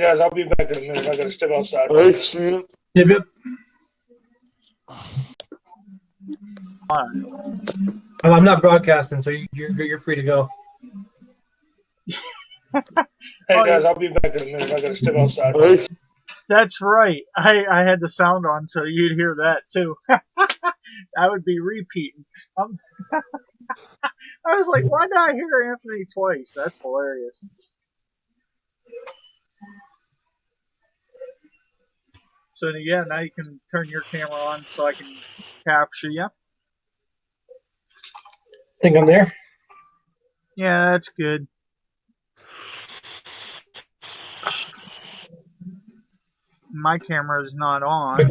guys, I'll be back in a minute. I gotta step outside. I see it. Yep, yep. I'm not broadcasting, so you're free to go. Hey guys, I'll be back in a minute. I gotta step outside. That's right. I had the sound on so you'd hear that too. I would be repeating. I was like, why did I hear Anthony twice? That's hilarious. So yeah, now you can turn your camera on so I can capture you. Think I'm there? Yeah, that's good. My camera is not on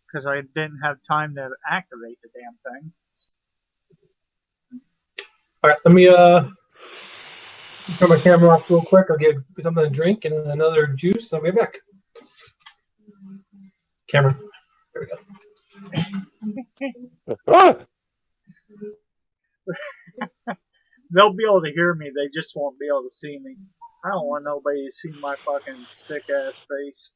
because I didn't have time to activate the damn thing. All right, let me turn my camera off real quick. I'll give something to drink and another juice. I'll be back. Camera. There we go. They'll be able to hear me. They just won't be able to see me. I don't want nobody to see my fucking sick ass face.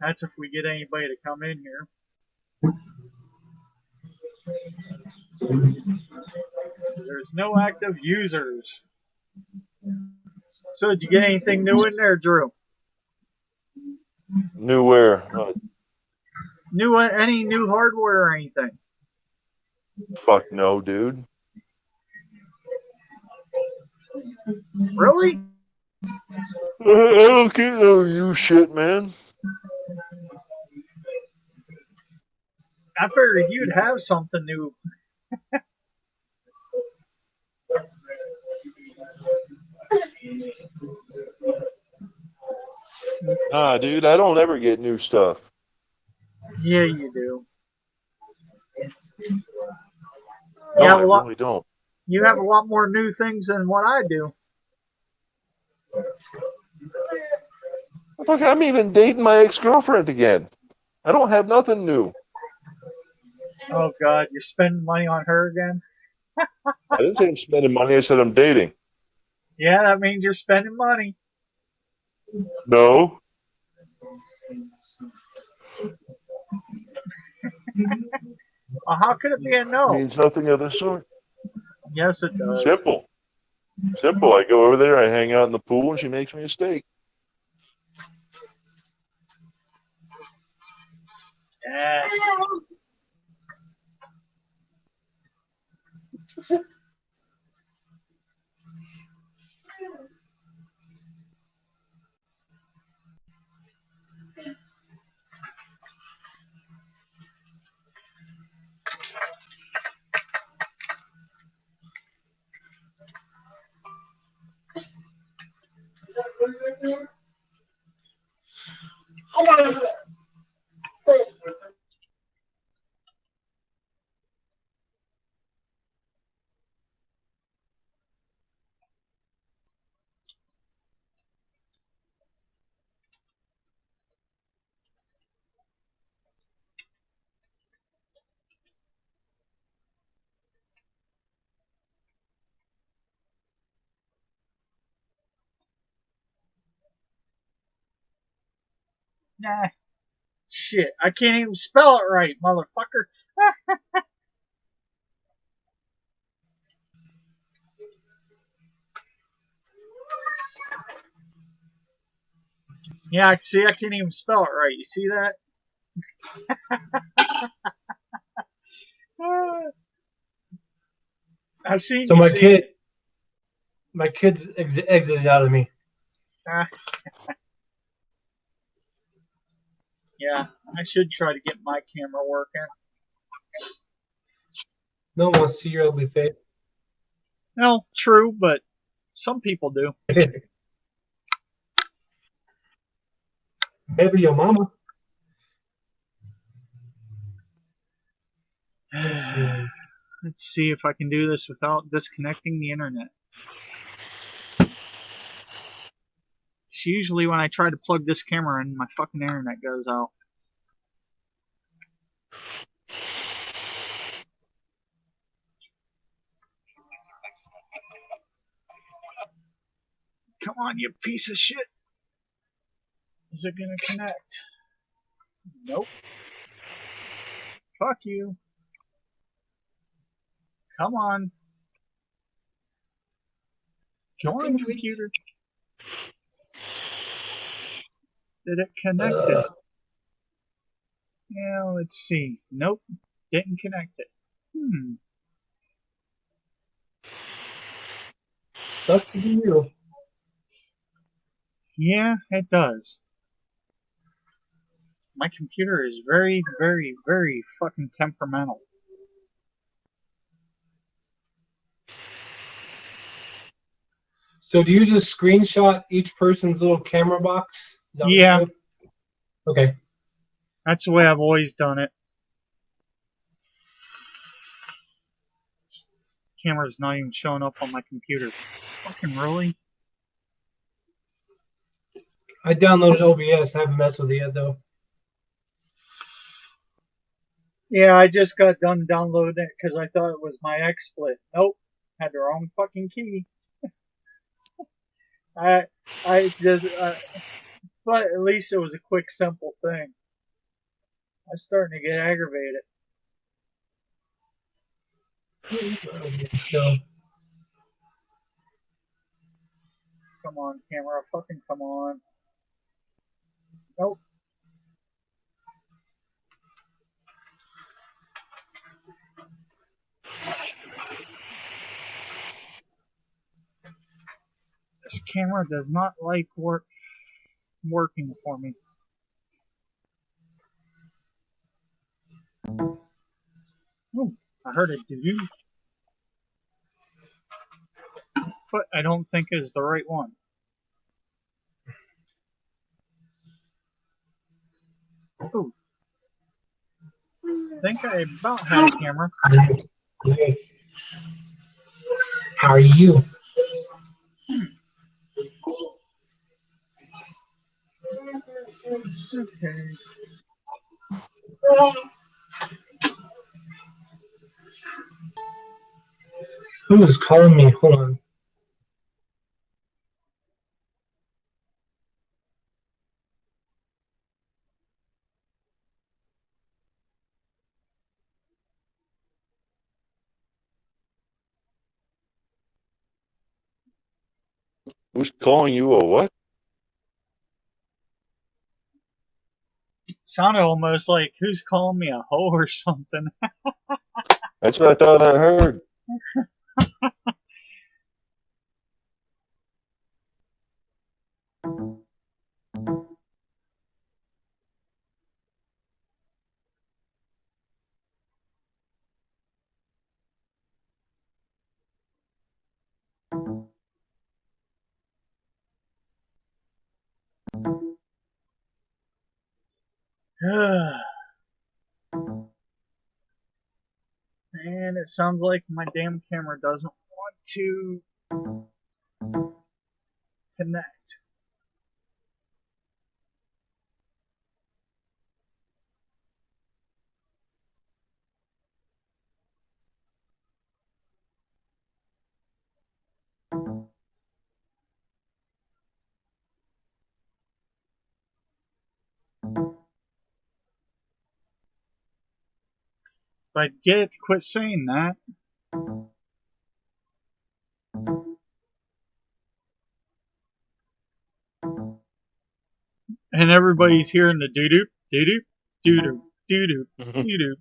That's if we get anybody to come in here. There's no active users. So, did you get anything new in there, Drew? New where? Any new hardware or anything? Fuck no, dude. Really? I don't get no new shit, man. I figured you'd have something new. Nah, dude, I don't ever get new stuff. Yeah, you do. No, I really don't. You have a lot more new things than what I do. Fuck, I'm even dating my ex-girlfriend again. I don't have nothing new. Oh, God, you're spending money on her again? I didn't say I'm spending money. I said I'm dating. Yeah, that means you're spending money. No. Well, how could it be a no? It means nothing of the sort. Yes, it does. Simple. Simple. I go over there, I hang out in the pool, and she makes me a steak. Yeah. Nah. Shit, I can't even spell it right, motherfucker. Yeah, see, I can't even spell it right. You see that? I seen So you my kids exited out of me. Yeah, I should try to get my camera working. No one wants to see your ugly face. No, true, but some people do. Maybe your mama. Let's see if I can do this without disconnecting the internet. It's usually when I try to plug this camera in, my fucking internet goes out. Come on, you piece of shit. Is it gonna connect? Nope. Fuck you. Come on. Come on, computer. Did it connect it? Yeah, let's see. Nope. Didn't connect it. Sucks to be you. Yeah, it does. My computer is very, very, very fucking temperamental. So do you just screenshot each person's little camera box? Is that what you Yeah, do? Okay. that's the way I've always done it. Camera's not even showing up on my computer. Fucking really? I downloaded OBS. I haven't messed with it yet, though. Yeah, I just got done downloading it because I thought it was my XSplit. Nope. Had the wrong fucking key. I just, but at least it was a quick, simple thing. I'm starting to get aggravated. So, Come on, camera, fucking come on. Nope. This camera does not like working for me. Oh, I heard it do, but I don't think it's the right one. Oh, I think I about had a camera. hey. How are you? Okay. Who is calling me? Hold on. Who's calling you a what? Sounded almost like who's calling me a hoe or something. That's what I thought I heard. And it sounds like my damn camera doesn't want to connect. If I get it to quit saying that. And everybody's hearing the doo-doo, doo-doo, doo-doo, doo-doo, doo-doo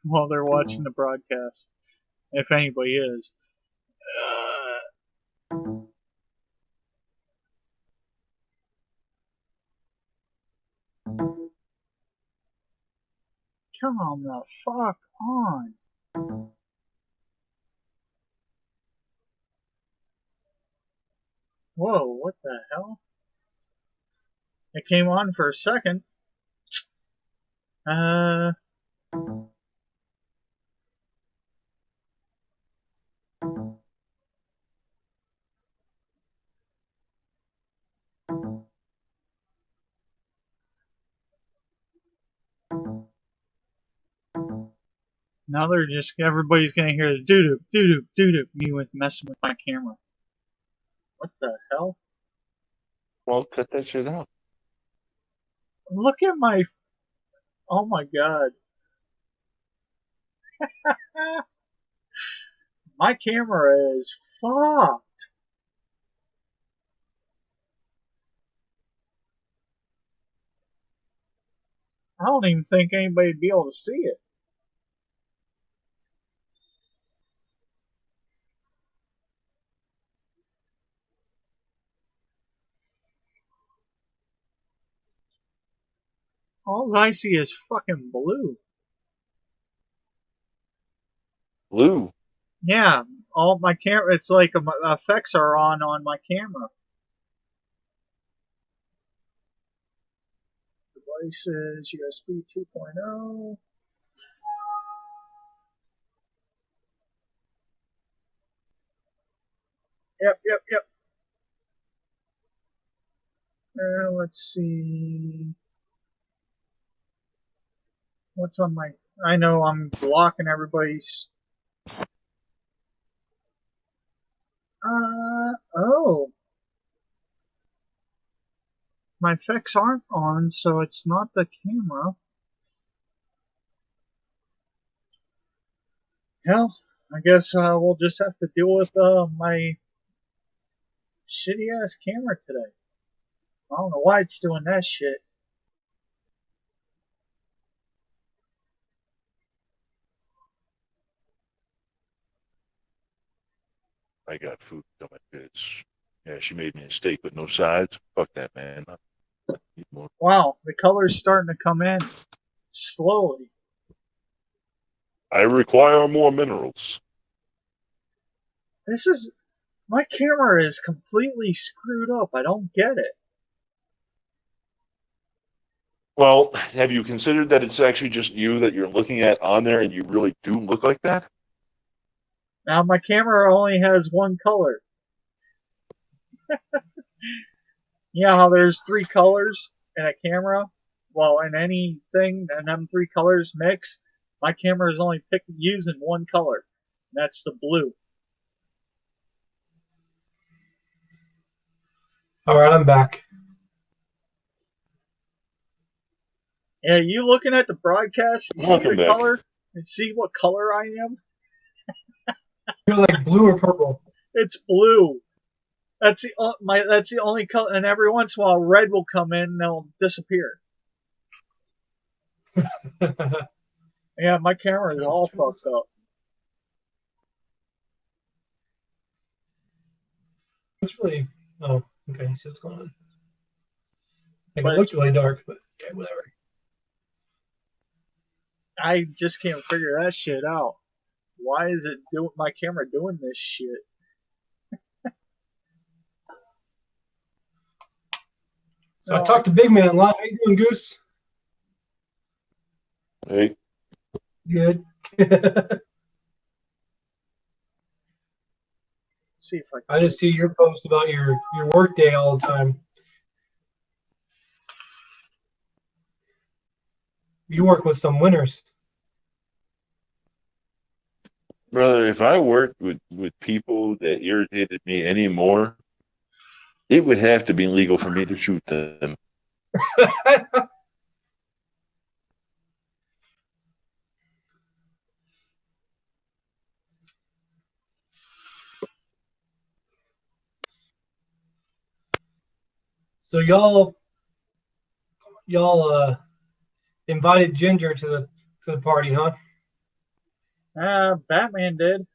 while they're watching the broadcast. If anybody is. Come on the fuck on. Whoa, what the hell? It came on for a second. Now they're just, everybody's gonna hear the doo-doo, doo-doo, doo-doo, me with messing with my camera. What the hell? Well, cut that shit out. Look at my. Oh my god. My camera is fucked. I don't even think anybody'd be able to see it. All I see is fucking blue. Blue. Yeah, all my camera. It's like effects are on my camera. Devices USB 2.0. Yep. Let's see. What's on my... I know I'm blocking everybody's... Oh. My effects aren't on, so it's not the camera. Hell, I guess we'll just have to deal with my shitty-ass camera today. I don't know why it's doing that shit. I got food coming, bitch. Yeah, she made me a steak with no sides. Fuck that, man. Need more. Wow, the color's starting to come in slowly. I require more minerals. This is... My camera is completely screwed up. I don't get it. Well, have you considered that it's actually just you that you're looking at on there and you really do look like that? Now, my camera only has one color. Yeah, how there's 3 colors in a camera? Well, in anything, and them 3 colors mix, my camera is only using one color. And that's the blue. Alright, I'm back. Yeah, you looking at the broadcast, you see Welcome the back. color, and see what color I am? You're like blue or purple? It's blue. That's the only color, and every once in a while red will come in and they'll disappear. Yeah, my camera is all fucked up. It's really... Oh, okay, see what's going on. Like, But it looks really dark, but okay, whatever. I just can't figure that shit out. Why is it my camera doing this shit? So I talked to Bigman a lot. How you doing, Goose? Hey, Good. Let's see if I just see your post about your work day all the time. You work with some winners. brother, if I worked with people that irritated me anymore, it would have to be legal for me to shoot them. So y'all invited Ginger to the party, huh? Batman did.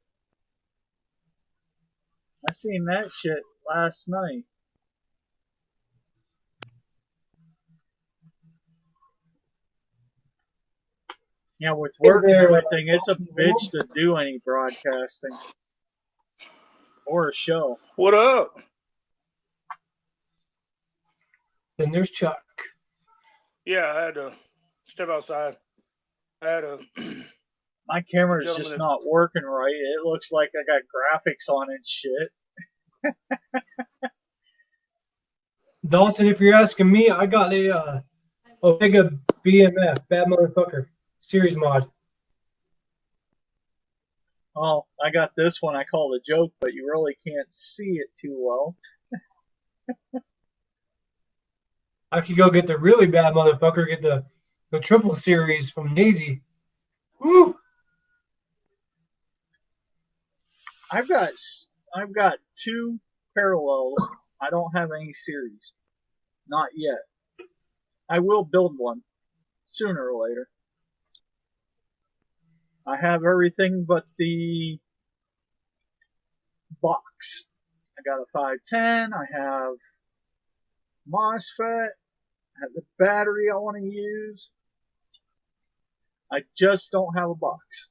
I seen that shit last night. Yeah, with work and everything, it's a bitch to do any broadcasting. Or a show. What up? Then there's Chuck. Yeah, I had to step outside. I had a My camera's just not working right. It looks like I got graphics on it, shit. Dawson, if you're asking me, I got a Omega BMF, bad motherfucker, series mod. Oh, I got this one I call the joke, but you really can't see it too well. I could go get the really bad motherfucker, get the triple series from Daisy. Woo! I've got 2 parallels. I don't have any series. Not yet. I will build one sooner or later. I have everything but the box. I got a 510. I have MOSFET. I have the battery I want to use. I just don't have a box.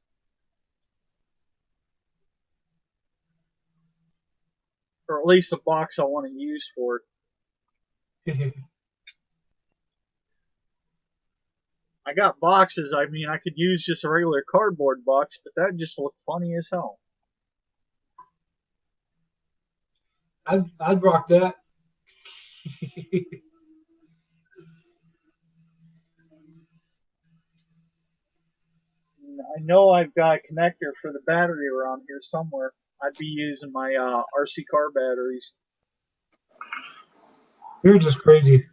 Or at least a box I want to use for it. I got boxes. I mean, I could use just a regular cardboard box, but that just looked funny as hell. I'd rock that. I know I've got a connector for the battery around here somewhere. I'd be using my RC car batteries. You're just crazy.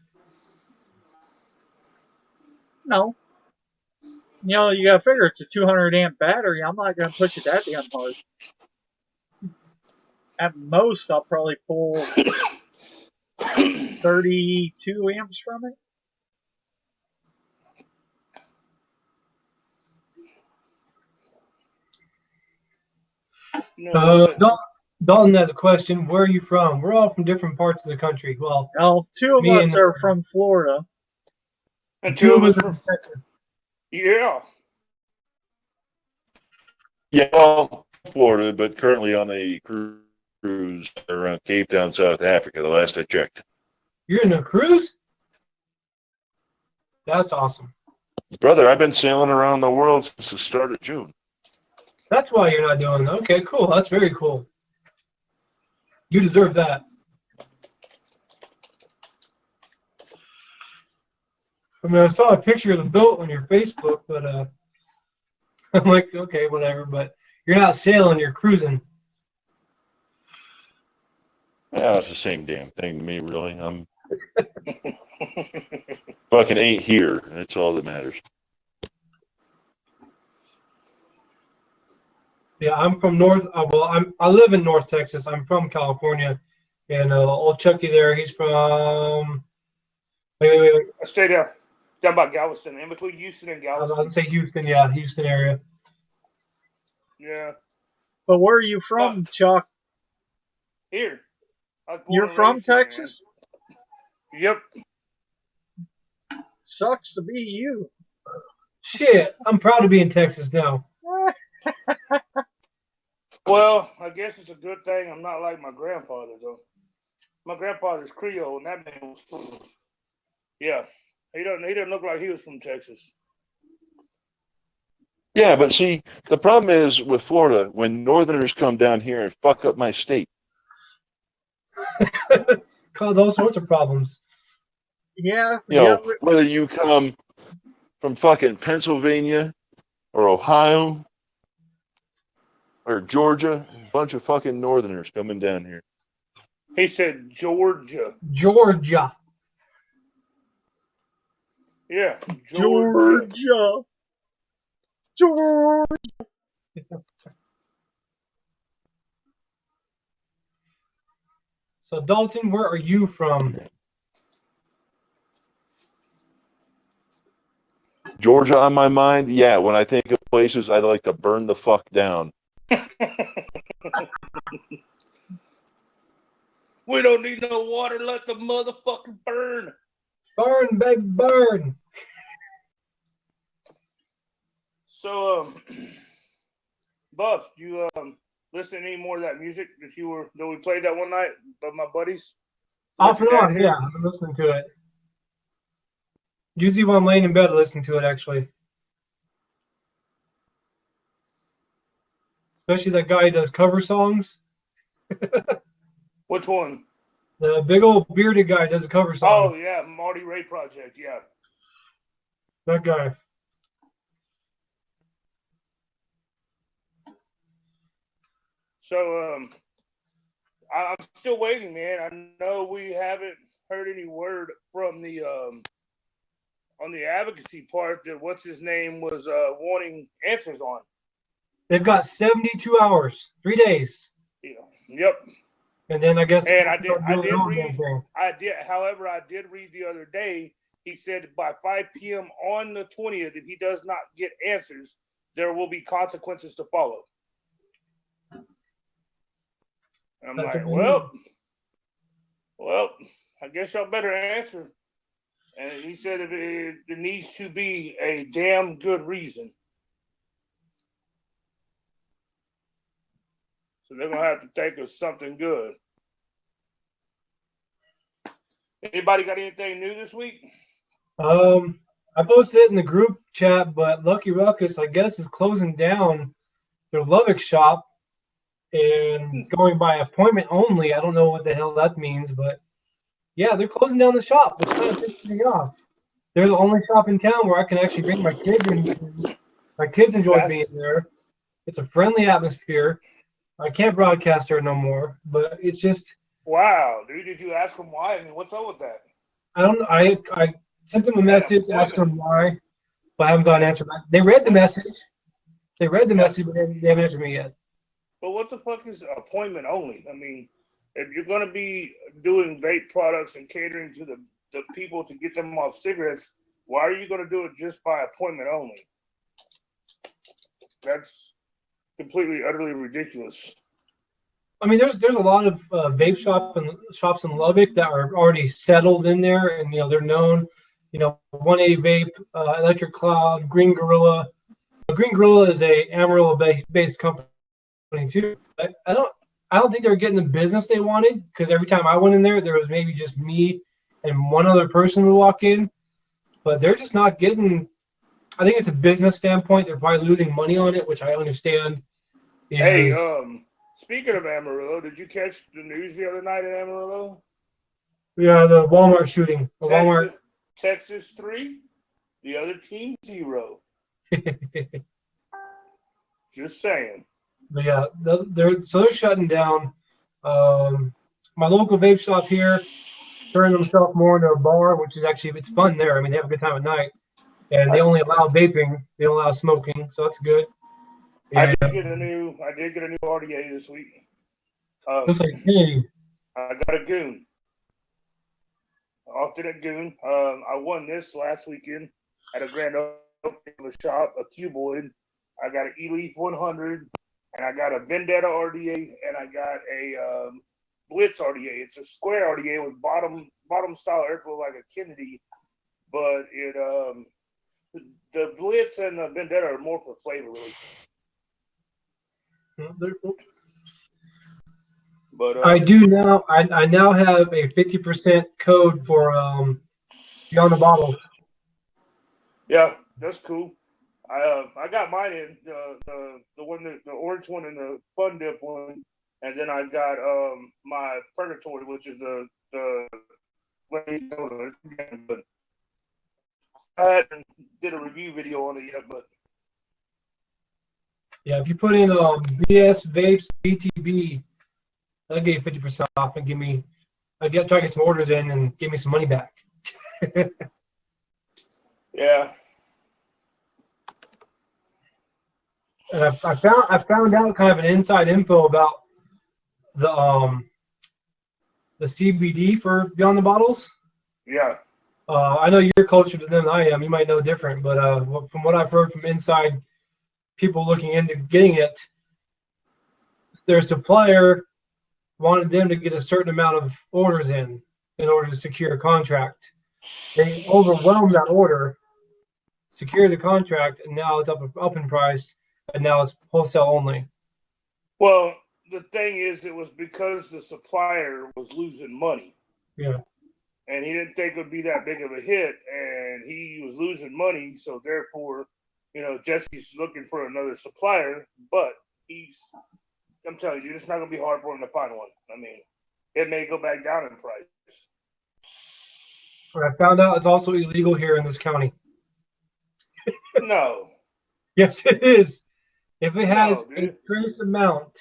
No. You know, you gotta figure it's a 200 amp battery. I'm not gonna push it that damn hard. At most, I'll probably pull 32 amps from it. No, Dalton has a question. Where are you from? We're all from different parts of the country. Well, Well, 2 of Me us and- are from Florida. and 2 of us are are from Texas. Yeah. Yeah, well, Florida, but currently on a cruise around Cape Town, South Africa. The last I checked, You're in a cruise? That's awesome. brother. I've been sailing around the world since the start of June. That's why you're not doing that. Okay, cool. That's very cool. You deserve that. I mean, I saw a picture of the boat on your Facebook, but I'm like, okay, whatever. But you're not sailing, you're cruising. Yeah, it's the same damn thing to me, really. I'm fucking ain't here. That's all that matters. Yeah, I'm from North. I live in North Texas. I'm from California, and old Chucky there, he's from. Wait. I stay down by Galveston, in between Houston and I was Galveston. about to say Houston. Yeah, Houston area. Yeah. But where are you from, Chuck? Here. I was born You're and from raised here, man. Texas? Yep. Sucks to be you. Shit, I'm proud to be in Texas now. Well, I guess it's a good thing I'm not like my grandfather, though. My grandfather's Creole, and that man was. Yeah. He doesn't look like he was from Texas. Yeah, but see, the problem is with Florida when Northerners come down here and fuck up my state. Cause all sorts of problems. Yeah. You know, whether you come from fucking Pennsylvania or Ohio or Georgia, a bunch of fucking Northerners coming down here. He said Georgia. Georgia. Yeah, Georgia. Georgia. So Dalton, where are you from? Georgia on my mind? Yeah, when I think of places I'd like to burn the fuck down. We don't need no water. Let the motherfucker burn. Burn, baby, burn. So, Buff, do you listen to any more of that music that we played that one night by my buddies? Off and on, yeah. I've been listening to it. Usually when I'm laying in bed, I listen to it, actually. Especially that guy who does cover songs. Which one? The big old bearded guy does a cover song. Oh, yeah, Marty Ray Project, yeah. That guy. So, I'm still waiting, man. I know we haven't heard any word from the on the advocacy part that what's his name was wanting answers on. They've got 72 hours, 3 days. Yeah. Yep. And then I guess And I did. However, I did read the other day. He said by 5 p.m. on the 20th, if he does not get answers, there will be consequences to follow. I'm That's like, well, I guess y'all better answer. And he said it needs to be a damn good reason. So they're gonna have to think of something good. Anybody got anything new this week? I posted it in the group chat, but Lucky Ruckus, I guess, is closing down their Lubbock shop and going by appointment only. I don't know what the hell that means, but yeah, they're closing down the shop, which kind of pisses me off. They're the only shop in town where I can actually bring my kids in. My kids enjoy being there. It's a friendly atmosphere. I can't broadcast there no more, but it's just. Wow, dude! Did you ask them why? I mean, what's up with that? I don't. I sent them a message, asked them why, but I haven't got an answer back. They read the message. They read the message, but they haven't answered me yet. But what the fuck is appointment only? I mean, if you're gonna be doing vape products and catering to the people to get them off cigarettes, why are you gonna do it just by appointment only? That's completely, utterly ridiculous. I mean, there's a lot of vape shops in Lubbock that are already settled in there, and they're known. 180 Vape, Electric Cloud, Green Gorilla. Green Gorilla is a Amarillo based company too. I don't think they're getting the business they wanted, because every time I went in there was maybe just me and one other person would walk in, but they're just not getting. I think it's a business standpoint. They're probably losing money on it, which I understand. Hey, speaking of Amarillo, did you catch the news the other night in Amarillo? Yeah, the Walmart shooting. Texas 3, the other team 0. Just saying. But yeah, they're shutting down. My local vape shop here turned themselves more into a bar, which is actually, it's fun there. I mean, they have a good time at night, and they only allow vaping. They don't allow smoking, so that's good. I did get a new RDA this week. Looks like hey. I got a goon. Alternate goon. I won this last weekend at a grand opening of the shop, a cuboid. I got an Elite 100, and I got a Vendetta RDA, and I got a Blitz RDA. It's a square RDA with bottom style airflow like a Kennedy, but the Blitz and the Vendetta are more for flavor, really. But I do now. I now have a 50% code for Beyond the Bottles. Yeah, that's cool. I got mine in the one the orange one and the Fun Dip one, and then I got my Purgatory, which is the but I hadn't did a review video on it yet, but yeah, if you put in BS Vapes BTB, that'll get you 50% off and try to get some orders in and give me some money back. Yeah. And I found out kind of an inside info about the CBD for Beyond the Bottles. Yeah. I know you're closer to them than I am. You might know different, but from what I've heard from inside people looking into getting it, their supplier wanted them to get a certain amount of orders in order to secure a contract. They overwhelmed that order, secured the contract, and now it's up in price, and now it's wholesale only. Well, the thing is, it was because the supplier was losing money. Yeah. And he didn't think it would be that big of a hit, and he was losing money, so therefore, Jesse's looking for another supplier, but I'm telling you, it's not going to be hard for him to find one. I mean, it may go back down in price. I found out it's also illegal here in this county. No. Yes, it is. If it has a trace amount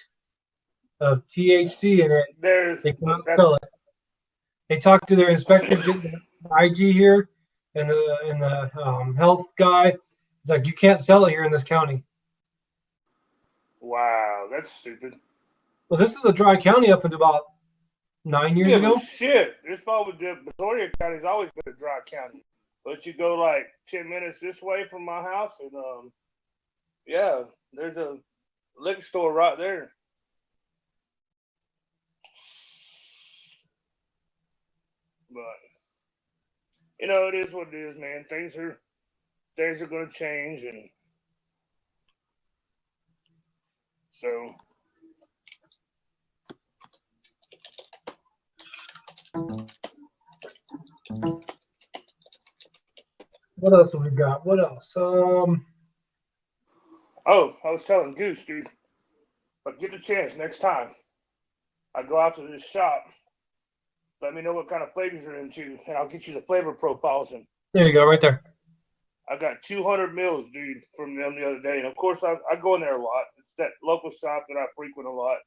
of THC in it, they cannot sell it. They talked to their inspector, IG here, and the health guy. It's like, you can't sell it here in this county. Wow, that's stupid. Well, this is a dry county up until about 9 years ago. Shit, this probably the Victoria County's always been a dry county. But you go like 10 minutes this way from my house, and yeah, there's a liquor store right there. But you know, it is what it is, man. Things are gonna change, and so. What else have we got? What else? Oh, I was telling Goose, dude. But get the chance next time I go out to this shop, let me know what kind of flavors you're into, and I'll get you the flavor profiles. And there you go, right there. I got 200 mils, dude, from them the other day. And of course, I go in there a lot. It's that local shop that I frequent a lot.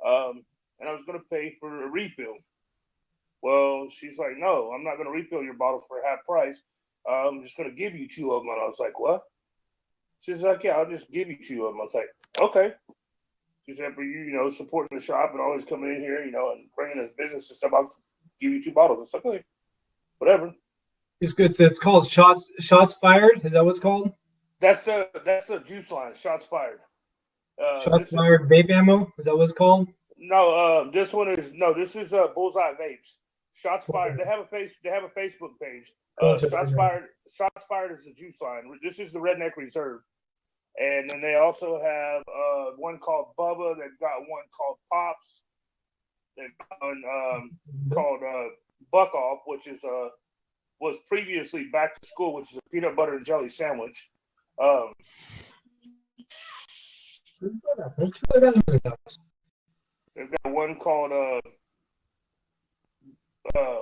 And I was going to pay for a refill. Well, she's like, no, I'm not going to refill your bottles for half price. I'm just going to give you 2 of them. And I was like, what? She's like, yeah, I'll just give you 2 of them. I was like, okay. She said, for you, supporting the shop and always coming in here, and bringing us business and stuff, I'll give you 2 bottles. It's like, okay, whatever. It's good. It's called Shots Fired. Is that what it's called? That's the juice line. Shots Fired. Shots Fired vape ammo. Is that what it's called? No. This is Bullseye Vapes. Shots Fired. They have a Facebook page. Shots Fired is the juice line. This is the Redneck Reserve. And then they also have one called Bubba. They've got one called Pops. They've got one called Buck Off, which is was previously Back to School, which is a peanut butter and jelly sandwich. They've got one called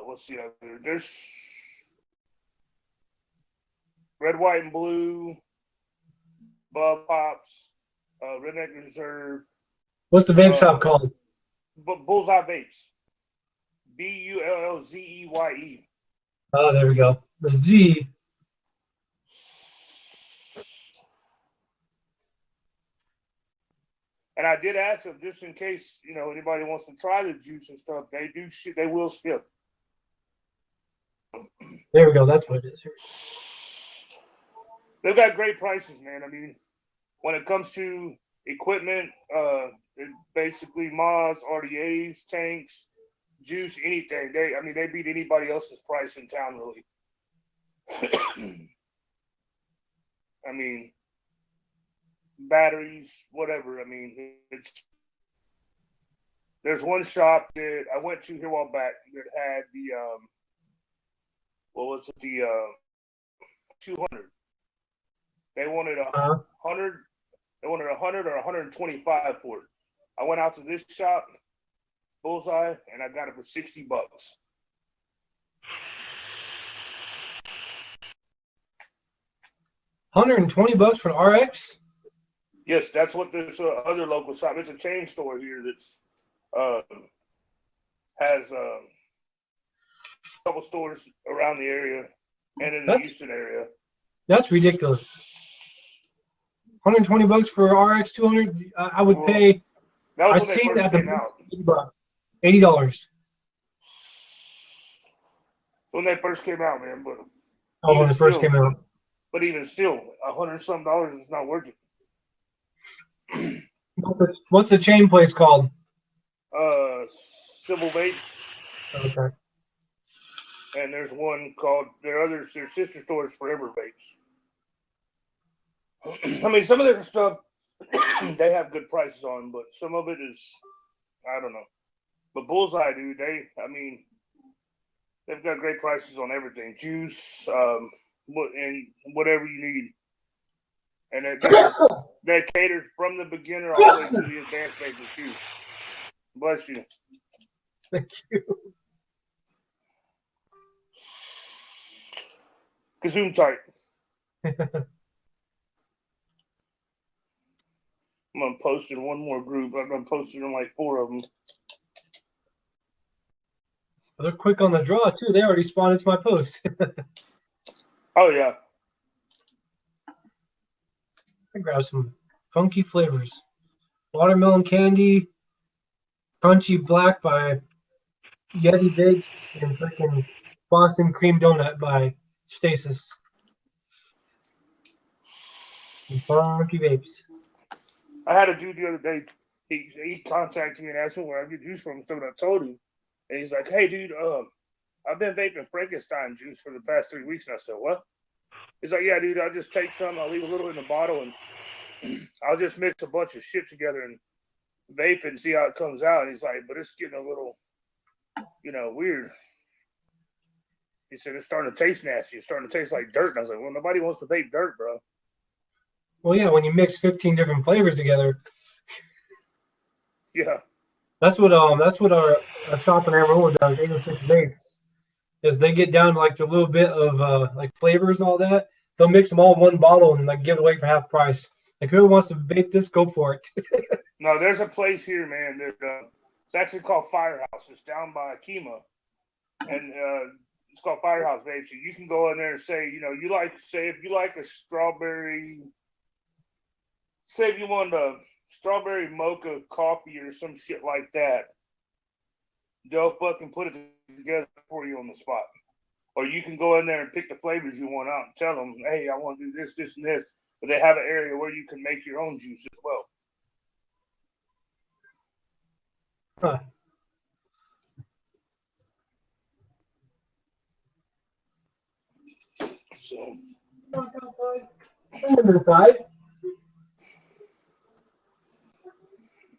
what's the other? There's Red, White, and Blue, Bub Pops, Redneck Reserve. What's the vape shop called? Bullseye Vapes. BullZeye. Oh, there we go. The Z. And I did ask them just in case, anybody wants to try the juice and stuff. They will ship. There we go. That's what it is. They've got great prices, man. I mean, when it comes to equipment, basically MOS, RDAs, tanks, juice, anything. They beat anybody else's price in town, really. I mean, batteries, whatever. I mean, there's one shop that I went to here a while back that had the what was it, the 200. They wanted 100. They wanted 100 or 125 for it. I went out to this shop, Bullseye, and I got it for $60. $120 for an RX? Yes, that's what this other local shop. It's a chain store here that's has a couple stores around the area and in the Houston area. That's ridiculous. $120 for RX 200. I would pay. That was when they first came out. $80. When they first came out, man. But when they first came out. But even still, $100-something is not worth it. What's the chain place called? Civil Vapes. Okay. And there's one called their sister stores, Forever Vapes. I mean, some of their stuff they have good prices on, but some of it is, I don't know. But Bullseye, dude, they've got great prices on everything, juice, and whatever you need. And they cater from the beginner all the way to the advanced vapor too. Bless you. Thank you. Kazoom tight. I'm gonna post in one more group. I've been posting in like 4 of them. They're quick on the draw too. They already responded to my post. Oh yeah. I grabbed some funky flavors. Watermelon candy, crunchy black by Yeti Vapes, and freaking Boston cream donut by Stasis. And funky vapes. I had a dude the other day. He contacted me and asked me where I get juice from. So I told him, and he's like, "Hey, dude, I've been vaping Frankenstein juice for the past 3 weeks." And I said, "What?" He's like, "Yeah, dude, I just take some, I'll leave a little in the bottle, and I'll just mix a bunch of shit together and vape and see how it comes out." And he's like, "But it's getting a little, weird." He said, "It's starting to taste nasty. It's starting to taste like dirt." And I was like, "Well, nobody wants to vape dirt, bro." Well, yeah, when you mix 15 different flavors together. Yeah. That's what our shop in Amarillo does. 806 Vapes. Is they get down to like a little bit of like flavors and all that. They'll mix them all in one bottle and like give it away for half price. Like whoever wants to vape this, go for it. No, there's a place here, man. That it's actually called Firehouse. It's down by Akima, and it's called Firehouse Vapes. So you can go in there and say, if you like a strawberry, say if you want a strawberry mocha coffee or some shit like that, they'll fucking put it together for you on the spot. Or you can go in there and pick the flavors you want out and tell them, "Hey, I want to do this, this, and this." But they have an area where you can make your own juice as well. Huh. So, Come inside.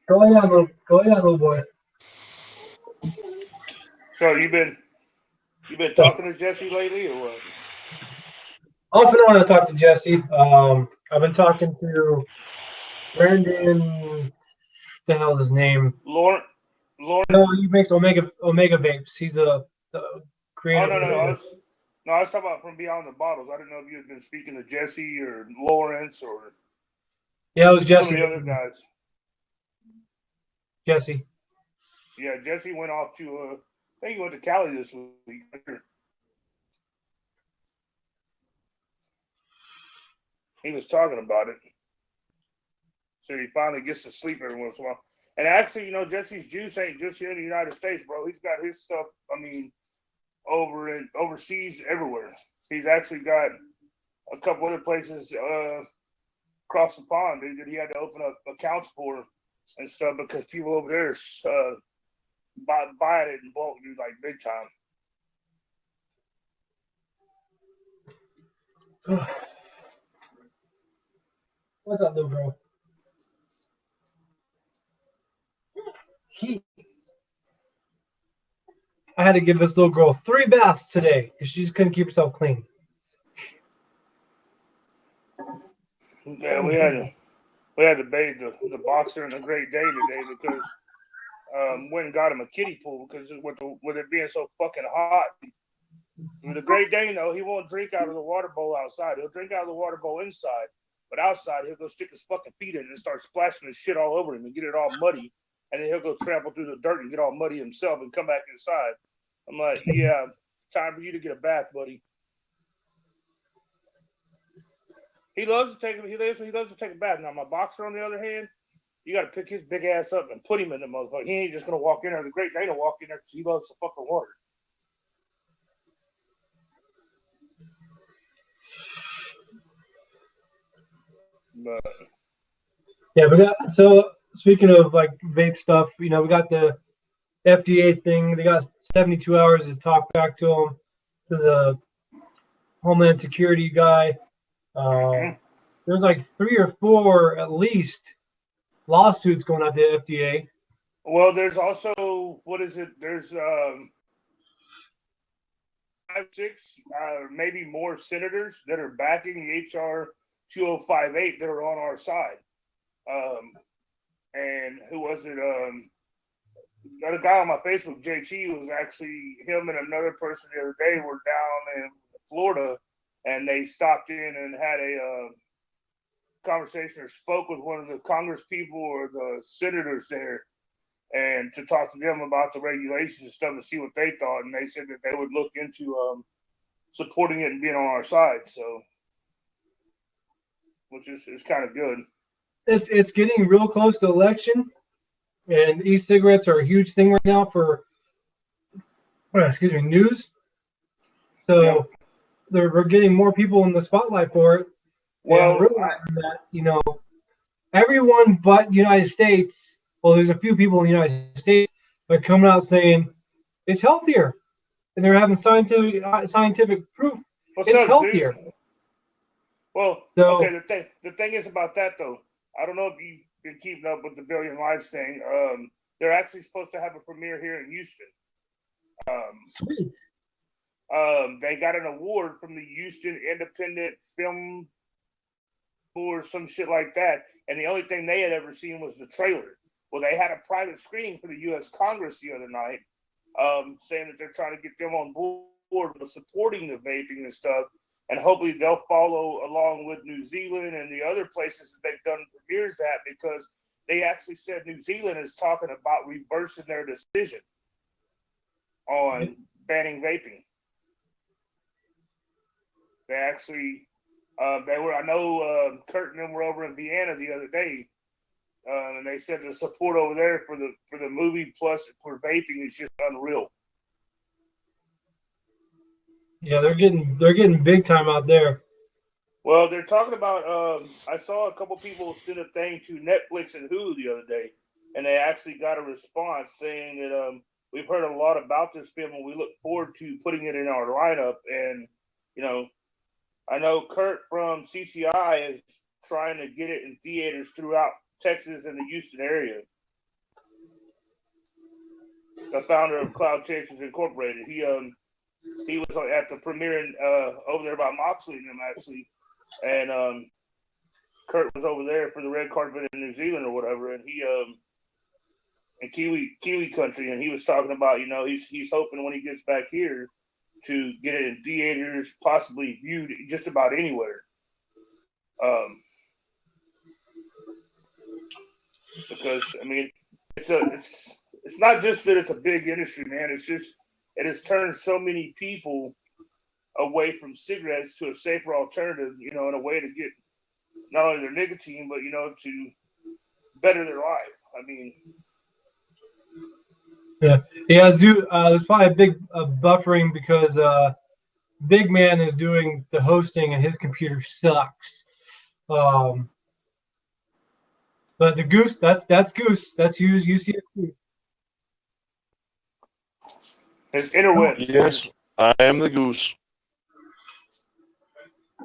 Go ahead, little boy. so you been talking to Jesse lately, or what? Off and on, I talked to Jesse. I've been talking to Brandon. What the hell is his name? Lawrence. No, he makes Omega Vapes. He's the Oh creator. no, Of no, it. I was talking about from beyond the bottles. I didn't know if you had been speaking to Jesse or Lawrence or Yeah, it was some of Jesse. the other guys. Jesse. Yeah, Jesse went off to I think he went to Cali this week. He was talking about it. So he finally gets to sleep every once in a while. And actually, Jesse's juice ain't just here in the United States, bro. He's got his stuff, overseas everywhere. He's actually got a couple other places across the pond, dude, that he had to open up accounts for and stuff because people over there buying it in bulk, dude, like big time. What's up, little bro? I had to give this little girl 3 baths today because she just couldn't keep herself clean. Yeah, we had to bathe the boxer and the Great Dane today because went and got him a kiddie pool because with it being so fucking hot. The Great Dane, though, he won't drink out of the water bowl outside. He'll drink out of the water bowl inside, but outside he'll go stick his fucking feet in and start splashing his shit all over him and get it all muddy, and then he'll go trample through the dirt and get all muddy himself and come back inside. I'm like, yeah, time for you to get a bath, buddy. He loves to take a bath. Now my boxer, on the other hand, you got to pick his big ass up and put him in the motherfucker. He ain't just gonna walk in there. The Great Dane will walk in there because he loves the fucking water. But yeah, so speaking of like vape stuff, we got the FDA thing. They got 72 hours to talk back to them, to the Homeland Security guy. There's like 3 or 4 at least lawsuits going out to the FDA. Well, there's also, what is it? There's 5, 6, maybe more senators that are backing HR 2058 that are on our side. And who was it? The guy on my Facebook, JT, was actually him and another person the other day were down in Florida, and they stopped in and had conversation or spoke with one of the Congress people or the senators there, and to talk to them about the regulations and stuff and see what they thought, and they said that they would look into supporting it and being on our side. So, which is kind of good. It's getting real close to election, and e-cigarettes are a huge thing right now for news. So we're getting more people in the spotlight for it. Well, realizing that everyone but the United States. Well, there's a few people in the United States that are coming out saying it's healthier, and they're having scientific proof it's healthier. Dude? Well, okay. The thing is about that though. I don't know if you've been keeping up with the Billion Lives thing. They're actually supposed to have a premiere here in Houston. Sweet. They got an award from the Houston Independent Film or some shit like that, and the only thing they had ever seen was the trailer. Well, they had a private screening for the U.S. Congress the other night, saying that they're trying to get them on board with supporting the vaping and stuff, and hopefully they'll follow along with New Zealand and the other places that they've done premieres at, because they actually said New Zealand is talking about reversing their decision on banning vaping. They actually, they were. I know Kurt and them were over in Vienna the other day, and they said the support over there for the movie plus for vaping is just unreal. Yeah, they're getting big time out there. Well, they're talking about. I saw a couple people send a thing to Netflix and Hulu the other day, and they actually got a response saying that we've heard a lot about this film and we look forward to putting it in our lineup. And I know Kurt from CCI is trying to get it in theaters throughout Texas and the Houston area. The founder of Cloud Chasers Incorporated. He was at the premiere over there by Möxléy and them actually, and Kurt was over there for the red carpet in New Zealand or whatever, and he in Kiwi country, and he was talking about he's hoping when he gets back here to get it in theaters, possibly viewed just about anywhere. Because I mean, it's not just that it's a big industry, man. It's just it has turned so many people away from cigarettes to a safer alternative, in a way to get not only their nicotine, but to better their life. I mean, there's probably a big buffering because Big Man is doing the hosting and his computer sucks. But the Goose, that's Goose. That's you see it. His interwebs. Yes, I am the Goose.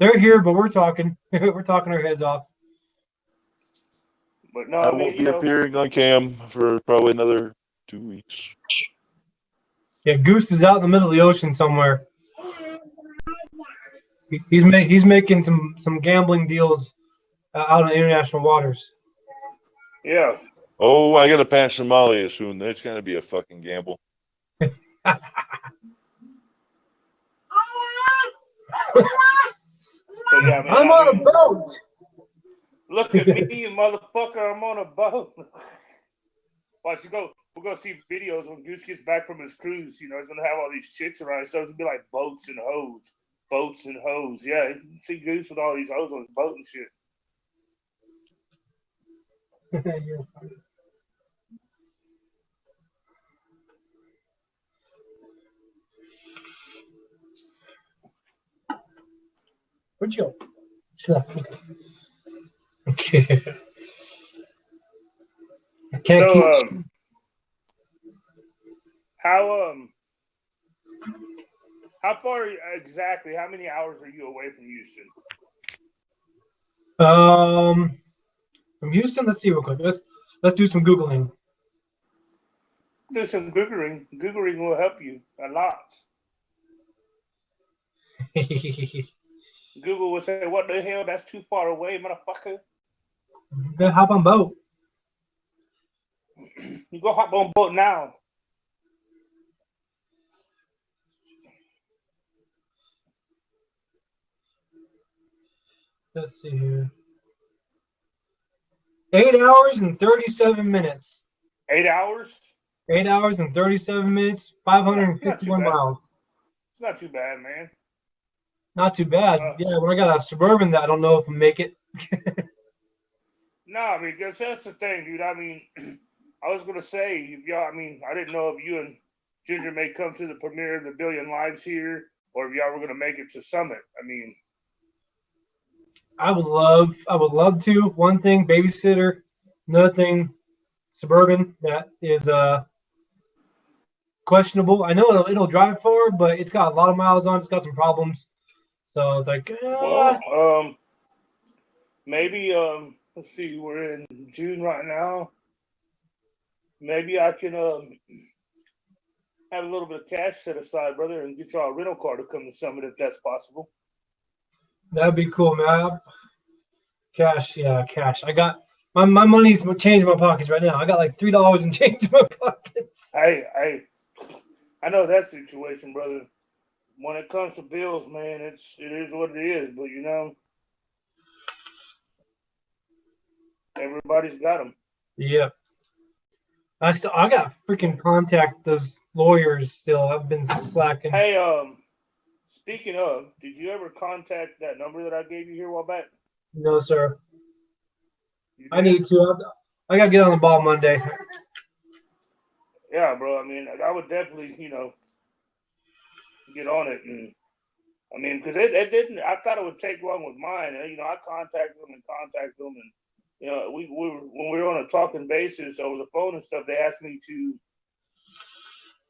They're here, but we're talking. We're talking our heads off. But no, I won't be appearing on cam for probably another 2 weeks. Yeah, Goose is out in the middle of the ocean somewhere. He's making some gambling deals out on international waters. Yeah. Oh, I gotta pass Somalia soon. That's gonna be a fucking gamble. So, yeah, man, I'm on a boat. Look at me, motherfucker! I'm on a boat. Watch you go. We're gonna see videos when Goose gets back from his cruise. He's gonna have all these chicks around. So it's gonna be like boats and hoes, boats and hoes. Yeah, you can see Goose with all these hoes on his boat and shit. Where'd you go? Okay. I can't So, how far exactly? How many hours are you away from Houston? From Houston, let's see real quick. Let's do some Googling. Do some Googling. Googling will help you a lot. Google will say, "What the hell? That's too far away, motherfucker." Then hop on boat. You go hop on boat now. Let's see here. 8 hours and 37 minutes. 8 hours? 8 hours and 37 minutes, Not too 561 bad. miles. It's not too bad, man. Not too bad. Yeah, when I got a Suburban that I don't know if I'll make it. No, I mean, that's the thing, dude. I mean, I was gonna say, if y'all. I mean, I didn't know if you and Ginger may come to the premiere of the Billion Lives here, or if y'all were gonna make it to Summit. I mean, I would love to. One thing, babysitter. Another thing, Suburban. That is questionable. I know it'll drive far, but it's got a lot of miles on. It's got some problems. So it's like, well, maybe let's see, we're in June right now. Maybe I can have a little bit of cash set aside, brother, and get y'all a rental car to come to Summit if that's possible. that'd be cool, man. Cash, yeah, cash. I got my money's change in my pockets right now. I got like $3 in change in my pockets. I know that situation, brother. When it comes to bills, man, it is what it is. But you know, everybody's got them. Yeah. I got freaking contact those lawyers still. I've been slacking. Hey, speaking of, did you ever contact that number that I gave you here a while back? No, sir. You I did? need to. I gotta get on the ball Monday. Yeah, bro. I mean, I would definitely, get on it, and I mean, because it didn't. I thought it would take long with mine. And, I contacted them, and when we were on a talking basis over the phone and stuff, they asked me to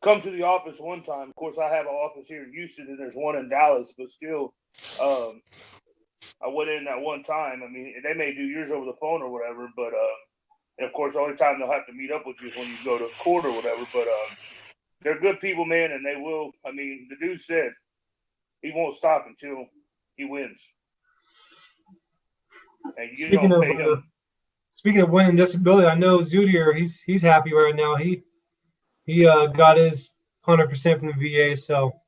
come to the office one time. Of course, I have an office here in Houston, and there's one in Dallas, but still, I went in that one time. I mean, they may do yours over the phone or whatever, but and of course, the only time they'll have to meet up with you is when you go to court or whatever. But they're good people, man, and they will. I mean, the dude said he won't stop until he wins, and you Speaking don't of pay him. speaking of winning disability, I know Zudier. He's happy right now. He got his 100% from the VA. So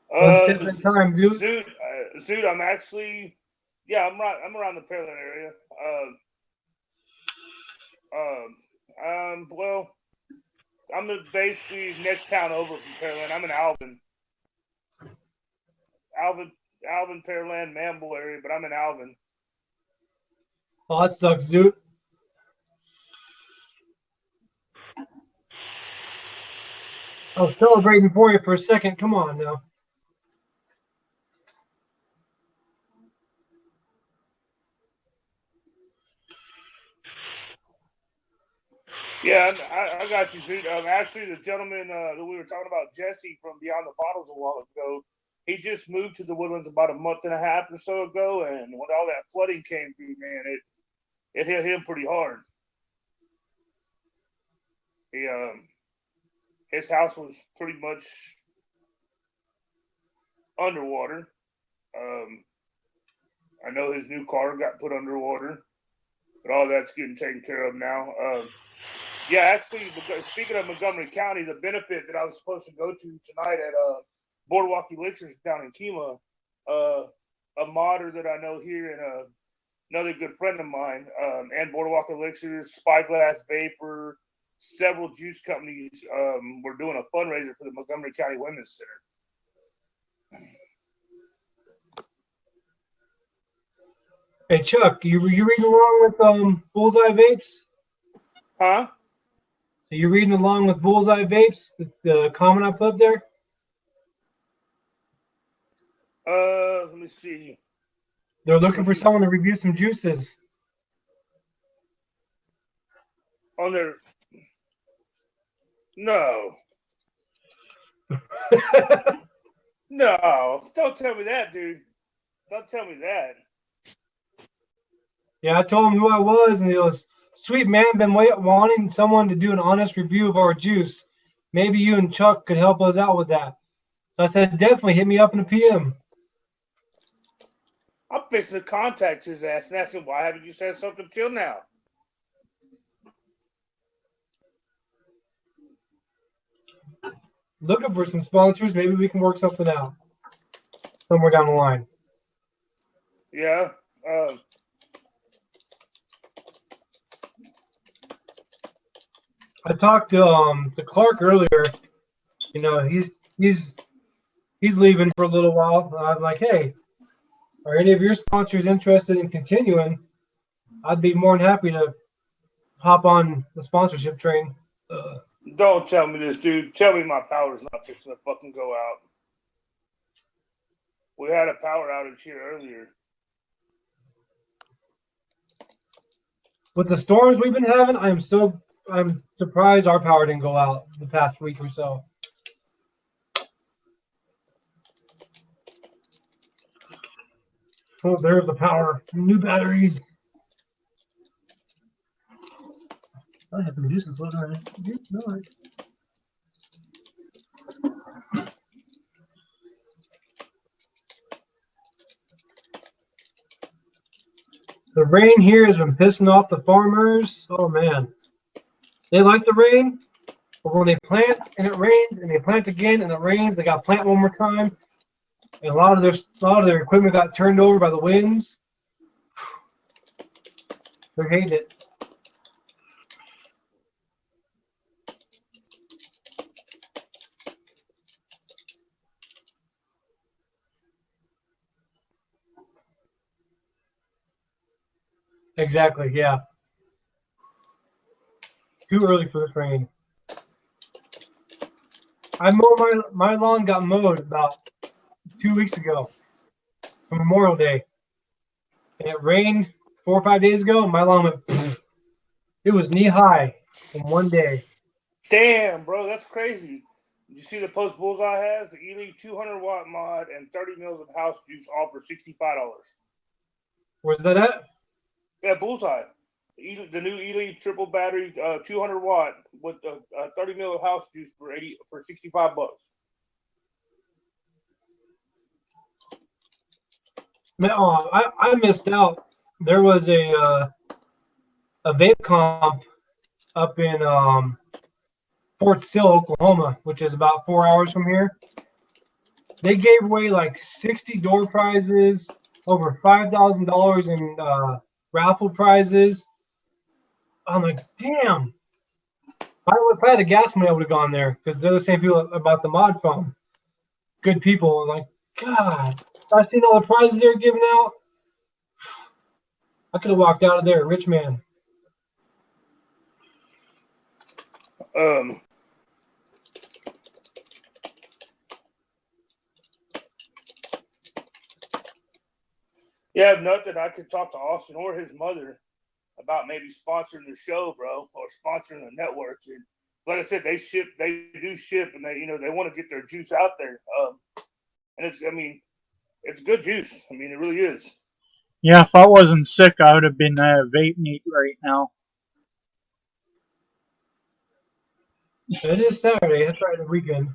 one step at a time, dude. Zoot, I'm actually, yeah, I'm around the Pearland area. Well, I'm basically next town over from Pearland. I'm in Alvin, Pearland, Manville area, but I'm in Alvin. Oh, that sucks, dude. I was celebrating for you for a second. Come on now. Yeah, I got you, Zoot. Actually, the gentleman that we were talking about, Jesse from Beyond the Bottles, a while ago, he just moved to the Woodlands about a month and a half or so ago, and when all that flooding came through, man, it hit him pretty hard. He his house was pretty much underwater. I know his new car got put underwater, but all that's getting taken care of now. Yeah, actually, speaking of Montgomery County, the benefit that I was supposed to go to tonight at Boardwalk Elixirs down in Kima, a modder that I know here and another good friend of mine, and Boardwalk Elixirs, Spyglass Vapor, several juice companies were doing a fundraiser for the Montgomery County Women's Center. Hey Chuck, you reading along with Bullseye Vapes? Huh? So you reading along with Bullseye Vapes? The comment I put up there? Let me see. They're looking for someone to review some juices. On their no. No, don't tell me that, dude. Don't tell me that. Yeah, I told him who I was, and he goes, "Sweet man, been wanting someone to do an honest review of our juice. Maybe you and Chuck could help us out with that." So I said, "Definitely hit me up in a PM." I'm fixing to contact his ass and ask him, why haven't you said something till now? Looking for some sponsors. Maybe we can work something out somewhere down the line. Yeah. I talked to Clark earlier. You know, he's leaving for a little while. I'm like, hey, are any of your sponsors interested in continuing? I'd be more than happy to hop on the sponsorship train. Don't tell me this, dude. Tell me my power's not fixing to fucking go out. We had a power outage here earlier. With the storms we've been having, I'm surprised our power didn't go out the past week or so. Oh, there's the power. New batteries. I had some juices, wasn't I? No. The rain here has been pissing off the farmers. Oh man, they like the rain, but when they plant and it rains, and they plant again and it rains, they got to plant one more time. And a lot of their equipment got turned over by the winds. They're hating it. Exactly, yeah. Too early for this rain. I mowed my lawn got mowed about 2 weeks ago for Memorial Day. And it rained 4 or 5 days ago, and my lawn went it was knee high in one day. Damn, bro, that's crazy. Did you see the post Bullseye has? The Elite 200 watt mod and 30 mils of house juice all for $65. Where's that at? Yeah, Bullseye. The new Elite triple battery 200 watt with the 30 mil of house juice for $65. Oh, I missed out. There was a vape comp up in Fort Sill, Oklahoma, which is about 4 hours from here. They gave away like 60 door prizes, over $5,000 in raffle prizes. I'm like, damn. If I had a gas money, I would have gone there because they're the same people about the mod phone. Good people. I'm like, God, I seen all the prizes they were giving out. I could have walked out of there, rich man. Yeah, nothing. I could talk to Austin or his mother about maybe sponsoring the show, bro, or sponsoring the network. And like I said, they do ship, and they want to get their juice out there. And it's good juice. I mean, it really is. Yeah, if I wasn't sick, I would have been vape meat right now. It is Saturday. That's right, the weekend.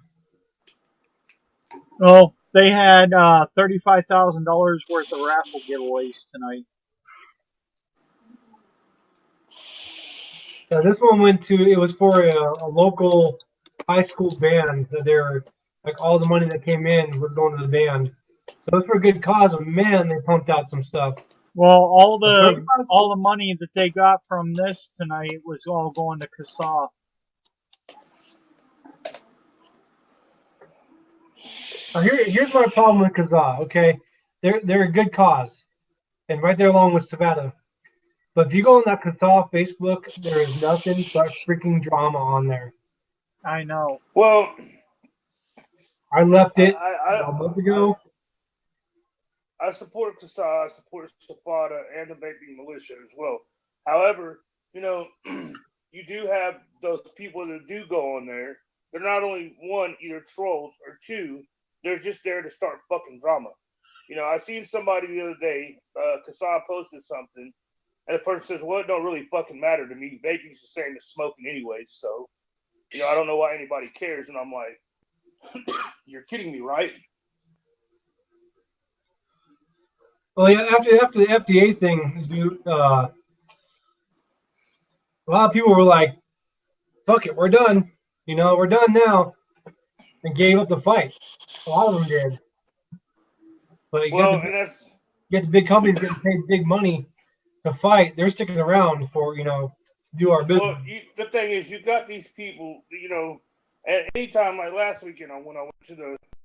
Well, they had $35,000 worth of raffle giveaways tonight. Yeah, this one it was for a local high school band. That they're like all the money that came in was going to the band. So it's for a good cause. But man, they pumped out some stuff. Well, all the money that they got from this tonight was all going to CASA. Here's my problem with Kazaa. Okay, they're a good cause, and right there along with Savannah. But if you go on that Kazaa Facebook, there is nothing but freaking drama on there. I know. Well, I left it a month ago. I support CASA, I support Safada, and the vaping militia as well. However, you do have those people that do go on there. They're not only one, either trolls, or two, they're just there to start fucking drama. I seen somebody the other day, CASA posted something, and the person says, well, it don't really fucking matter to me. Vaping's the same as smoking anyways, so, I don't know why anybody cares. And I'm like, you're kidding me, right? Well, yeah, after the FDA thing, a lot of people were like, fuck it, we're done. We're done now. And gave up the fight. A lot of them did. But you get the big companies getting paid big money to fight. They're sticking around for, do our business. Well, the thing is, you got these people, you know, at any time, like last weekend, when I went to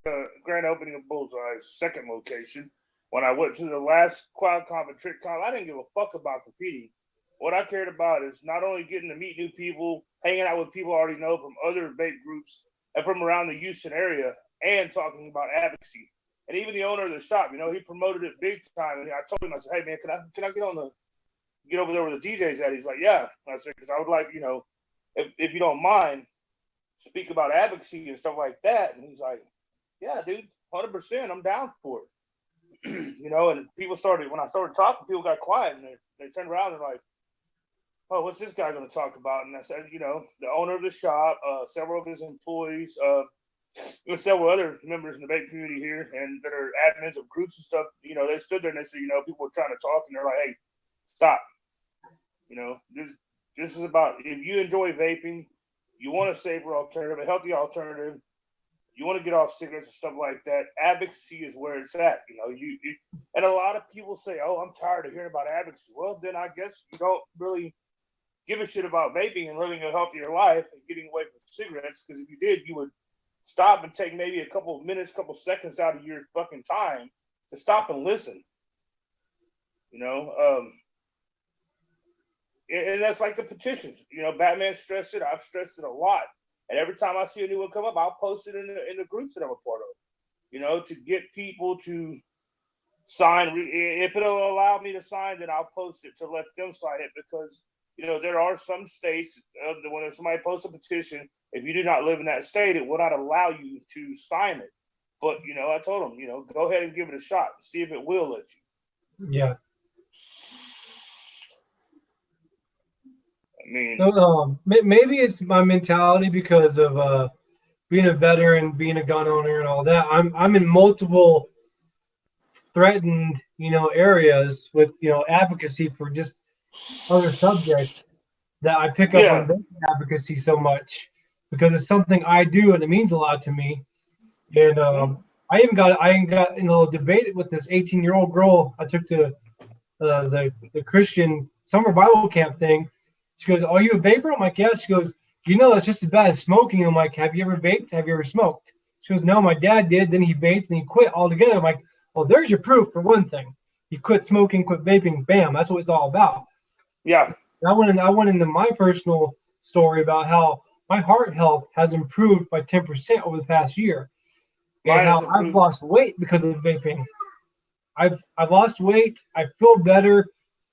the grand opening of Bullseye's second location, when I went to the last Cloud Comp and Trick Comp, I didn't give a fuck about competing. What I cared about is not only getting to meet new people, hanging out with people I already know from other vape groups and from around the Houston area, and talking about advocacy. And even the owner of the shop, you know, he promoted it big time. And I told him, I said, "Hey man, can I get over there where the DJ's at?" He's like, "Yeah." And I said, "Because I would like, you know, if you don't mind, speak about advocacy and stuff like that." And he's like, "Yeah, dude, 100%, I'm down for it." You know, and people started, when I started talking, people got quiet and they turned around and like, "Oh, what's this guy going to talk about?" And I said, you know, the owner of the shop, several of his employees, and several other members in the vape community here and that are admins of groups and stuff, you know, they stood there and they said, you know, people were trying to talk and they're like, "Hey, stop. You know, this is about, if you enjoy vaping, you want a safer alternative, a healthy alternative, you want to get off cigarettes and stuff like that, advocacy is where it's at." You know, you and a lot of people say, "Oh, I'm tired of hearing about advocacy." Well, then I guess you don't really give a shit about vaping and living a healthier life and getting away from cigarettes, because if you did, you would stop and take maybe a couple of minutes, couple of seconds out of your fucking time to stop and listen. You know, and that's like the petitions. You know, Batman stressed it. I've stressed it a lot. And every time I see a new one come up, I'll post it in the groups that I'm a part of. You know, to get people to sign. If it'll allow me to sign, then I'll post it to let them sign it, because you know there are some states when somebody posts a petition, if you do not live in that state, it will not allow you to sign it. But you know, I told them, you know, go ahead and give it a shot, see if it will let you. Yeah. I mean, So, maybe it's my mentality because of being a veteran, being a gun owner, and all that. I'm in multiple threatened, areas with, advocacy for just other subjects that I pick up on yeah, vaping advocacy so much because it's something I do and it means a lot to me. And I even got in a little debate with this 18-year-old girl I took to the Christian summer Bible camp thing. She goes, "Are you a vapor?" I'm like, "Yeah." She goes, "It's just as bad as smoking." I'm like, "Have you ever vaped? Have you ever smoked?" She goes, "No, my dad did. Then he vaped and he quit altogether." I'm like, "Well, there's your proof for one thing. He quit smoking, quit vaping. Bam. That's what it's all about." yeah. I went into my personal story about how my heart health has improved by 10% over the past year, and Mine has how I've improved. lost weight because of vaping. I've lost weight. I feel better.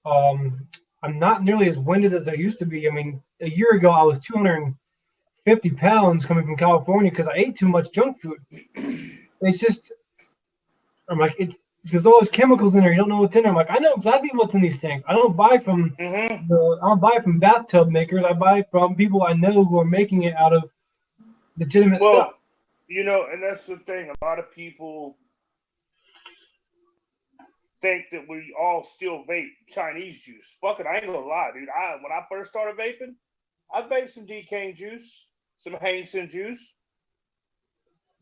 I'm not nearly as winded as I used to be. I mean, a year ago I was 250 pounds coming from California because I ate too much junk food. It's just, I'm like, it's because all those chemicals in there, you don't know what's in there. I'm like, I know exactly what's in these things. I don't buy from Mm-hmm. I don't buy from bathtub makers. I buy from people I know who are making it out of legitimate stuff. Well, you know, and that's the thing. A lot of people think that we all still vape Chinese juice. Fuck it, I ain't gonna lie, dude. When I first started vaping, I vaped some decane juice, some Hangson juice,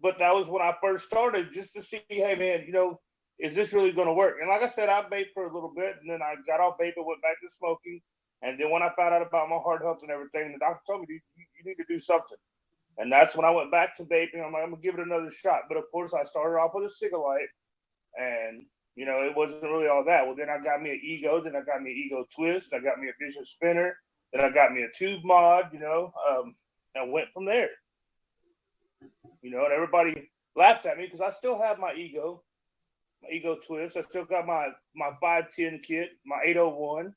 but that was when I first started, just to see, hey man, you know, is this really gonna work? And like I said, I vaped for a little bit, and then I got off vaping, went back to smoking, and then when I found out about my heart health and everything, the doctor told me, you need to do something. And that's when I went back to vaping. I'm like, I'm gonna give it another shot. But of course, I started off with a cigarette, and you know, it wasn't really all that. Well, then I got me an ego, then I got me an ego twist, I got me a vision spinner, then I got me a tube mod, you know, and went from there. You know, and everybody laughs at me because I still have my ego twist. I still got my 510 kit, my 801. And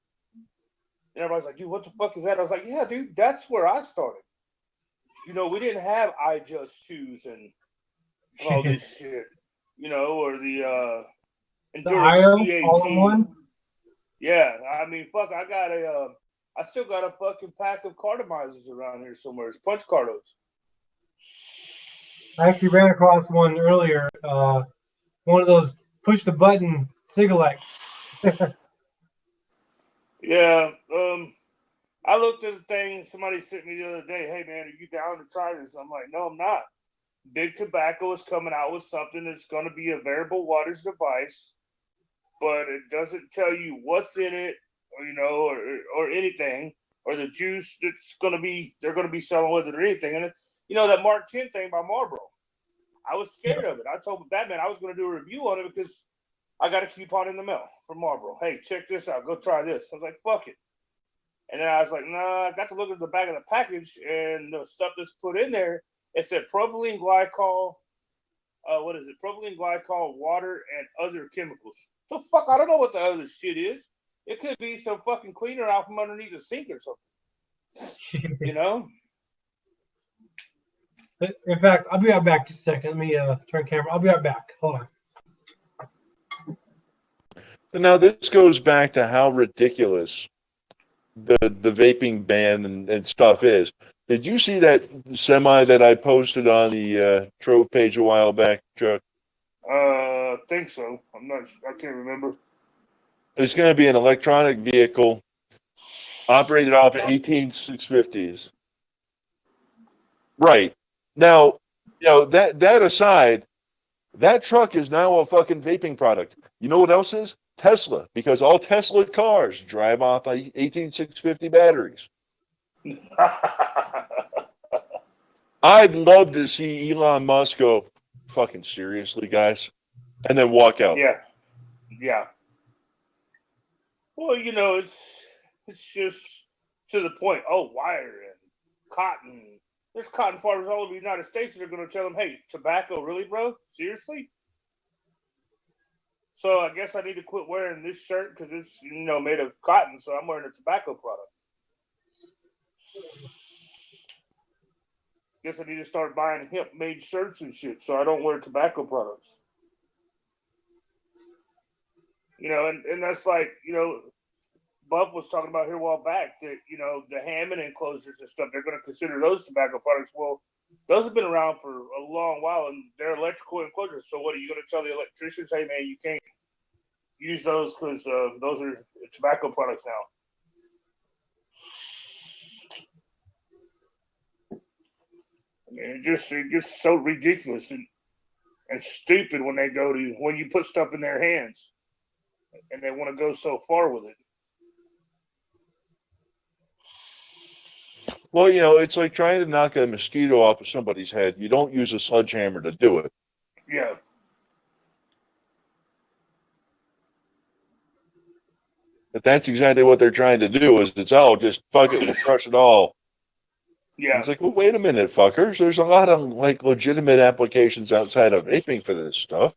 everybody's like, "Dude, what the fuck is that?" I was like, "Yeah, dude, that's where I started. You know, we didn't have I just twos and all this shit, you know, or the The Endurance IO all in D18. one. Yeah, I mean, fuck, I still got a fucking pack of cartomizers around here somewhere. It's punch cartos. I actually ran across one earlier. One of those push the button cigarettes. Yeah, I looked at the thing. Somebody sent me the other day. Hey man, are you down to try this? I'm like, no, I'm not. Big Tobacco is coming out with something that's going to be a variable wattage device, but it doesn't tell you what's in it, or you know, or anything. or the juice that's they're gonna be selling with it or anything. And it's, you know, that Mark 10 thing by Marlboro. I was scared of it. I told Batman I was gonna do a review on it because I got a coupon in the mail from Marlboro. Hey, check this out. Go try this. I was like, fuck it. And then I was like, nah, I got to look at the back of the package and the stuff that's put in there. It said propylene glycol, what is it? Propylene glycol, water, and other chemicals. The fuck? I don't know what the other shit is. It could be some fucking cleaner out from underneath a sink or something. You know? In fact, I'll be right back. Just a second. Let me turn camera. I'll be right back. Hold on. Now this goes back to how ridiculous the vaping ban and stuff is. Did you see that semi that I posted on the Trove page a while back, Chuck? I think so. I can't remember. It's going to be an electronic vehicle operated off of 18650s. Right. Now, you know, that aside, that truck is now a fucking vaping product. You know what else is? Tesla, because all Tesla cars drive off 18650 batteries. I'd love to see Elon Musk go, fucking seriously, guys, and then walk out. Yeah. Yeah. Well, you know, it's just to the point. Oh, wire and cotton. There's cotton farmers all over the United States that are going to tell them, hey, tobacco, really, bro? Seriously? So I guess I need to quit wearing this shirt because it's, you know, made of cotton, so I'm wearing a tobacco product. Guess I need to start buying hemp-made shirts and shit so I don't wear tobacco products. You know, and that's like, you know, Buff was talking about here a while back that, you know, the Hammond enclosures and stuff, they're going to consider those tobacco products. Well, those have been around for a long while, and they're electrical enclosures. So what are you going to tell the electricians? Hey, man, you can't use those because those are tobacco products now. I mean, it gets so ridiculous and stupid when you put stuff in their hands and they want to go so far with it. Well, you know, it's like trying to knock a mosquito off of somebody's head. You don't use a sledgehammer to do it. Yeah. But that's exactly what they're trying to do is it's, oh, just fuck it, we'll crush it all. Yeah. It's like, well, wait a minute, fuckers. There's a lot of, like, legitimate applications outside of vaping for this stuff.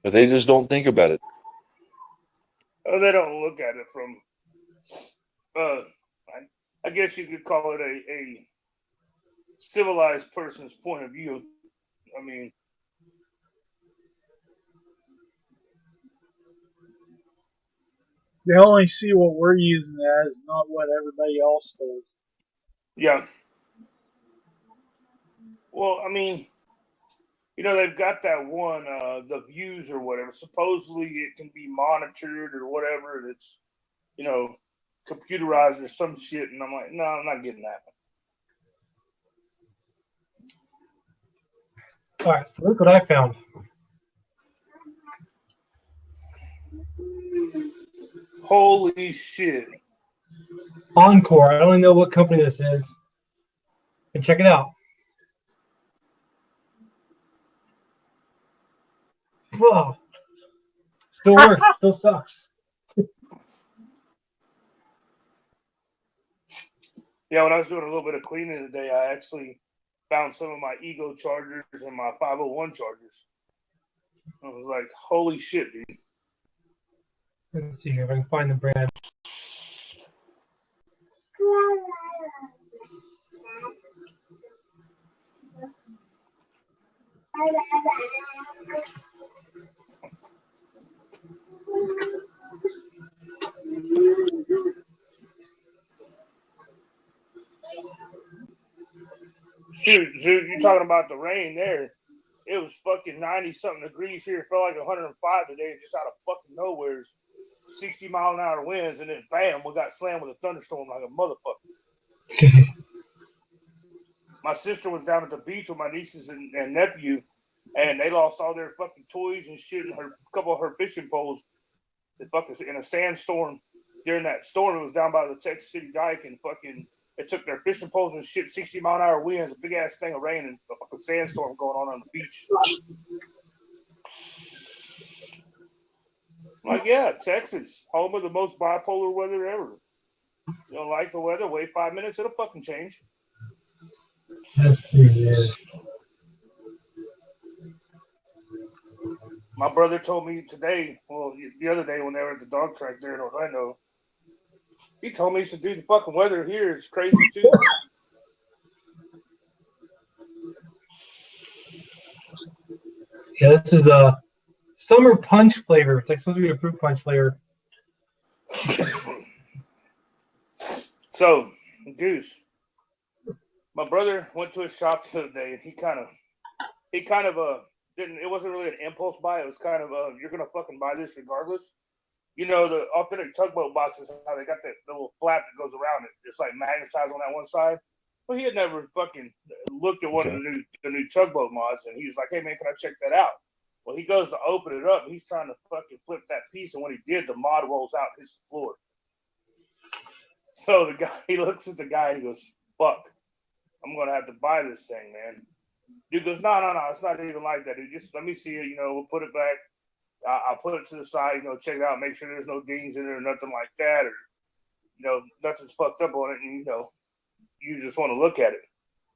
But they just don't think about it. Oh, they don't look at it from, I guess you could call it a civilized person's point of view. I mean, They only see what we're using it as, not what everybody else does. yeah. Well, I mean, you know, they've got that one, the views or whatever. Supposedly it can be monitored or whatever. And it's, you know, computerized or some shit. And I'm like, no, I'm not getting that. All right, so look what I found. Holy shit. Encore. I don't even know what company this is. And check it out. Whoa. Still works. Still sucks. Yeah, when I was doing a little bit of cleaning today, I actually found some of my Ego chargers and my 501 chargers. I was like, holy shit, dude. Let's see here if I can find the brand. Shoot, you're talking about the rain there. It was fucking 90-something degrees here. It felt like 105 today, just out of fucking nowhere. 60-mile-an-hour winds, and then bam, we got slammed with a thunderstorm like a motherfucker. My sister was down at the beach with my nieces and nephew, and they lost all their fucking toys and shit and a couple of her fishing poles. They fucking in a sandstorm. During that storm, it was down by the Texas City Dike, and fucking it took their fishing poles and shit, 60-mile-an-hour winds, a big ass thing of rain, and a fucking sandstorm going on the beach. I'm like, yeah, Texas, home of the most bipolar weather ever. You don't like the weather? Wait 5 minutes, it'll fucking change. That's pretty weird. My brother told me today, well, the other day when they were at the dog track there in Orlando, he told me, he said, dude, the fucking weather here is crazy too. Yeah, this is a summer punch flavor. It's like supposed to be a fruit punch flavor. So, Goose, my brother went to his shop the other day, and he kind of didn't. It wasn't really an impulse buy. It was kind of you're gonna fucking buy this regardless. You know, the authentic tugboat boxes, how they got that little flap that goes around it. It's like magnetized on that one side. Well, he had never fucking looked at one of the new tugboat mods, and he was like, "Hey man, can I check that out?" Well, he goes to open it up, and he's trying to fucking flip that piece, and when he did, the mod rolls out and hits the floor. So the guy, he looks at the guy and he goes, "Fuck, I'm gonna have to buy this thing, man." Dude goes, no, it's not even like that, dude. Just let me see it, you know, we'll put it back. I'll put it to the side, you know, check it out, make sure there's no dings in it or nothing like that, or, you know, nothing's fucked up on it, and, you know, you just want to look at it.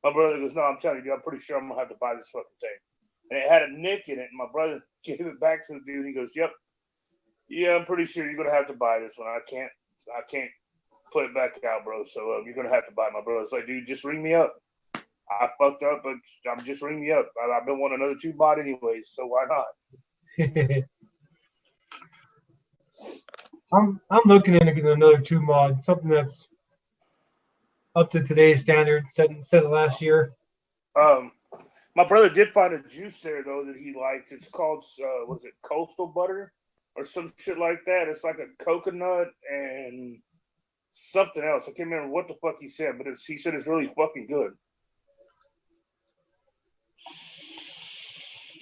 My brother goes, no, I'm telling you, dude, I'm pretty sure I'm going to have to buy this fucking thing. And it had a nick in it, and my brother gave it back to the dude, and he goes, yep, yeah, I'm pretty sure you're going to have to buy this one. I can't put it back out, bro, so you're going to have to buy it. My brother's like, dude, just ring me up. I fucked up, but I'm just ring me up. I've been wanting another tube mod anyways, so why not? I'm looking into getting another tube mod, something that's up to today's standard, set last year. My brother did find a juice there though that he liked. It's called was it Coastal Butter or some shit like that? It's like a coconut and something else. I can't remember what the fuck he said, but he said it's really fucking good.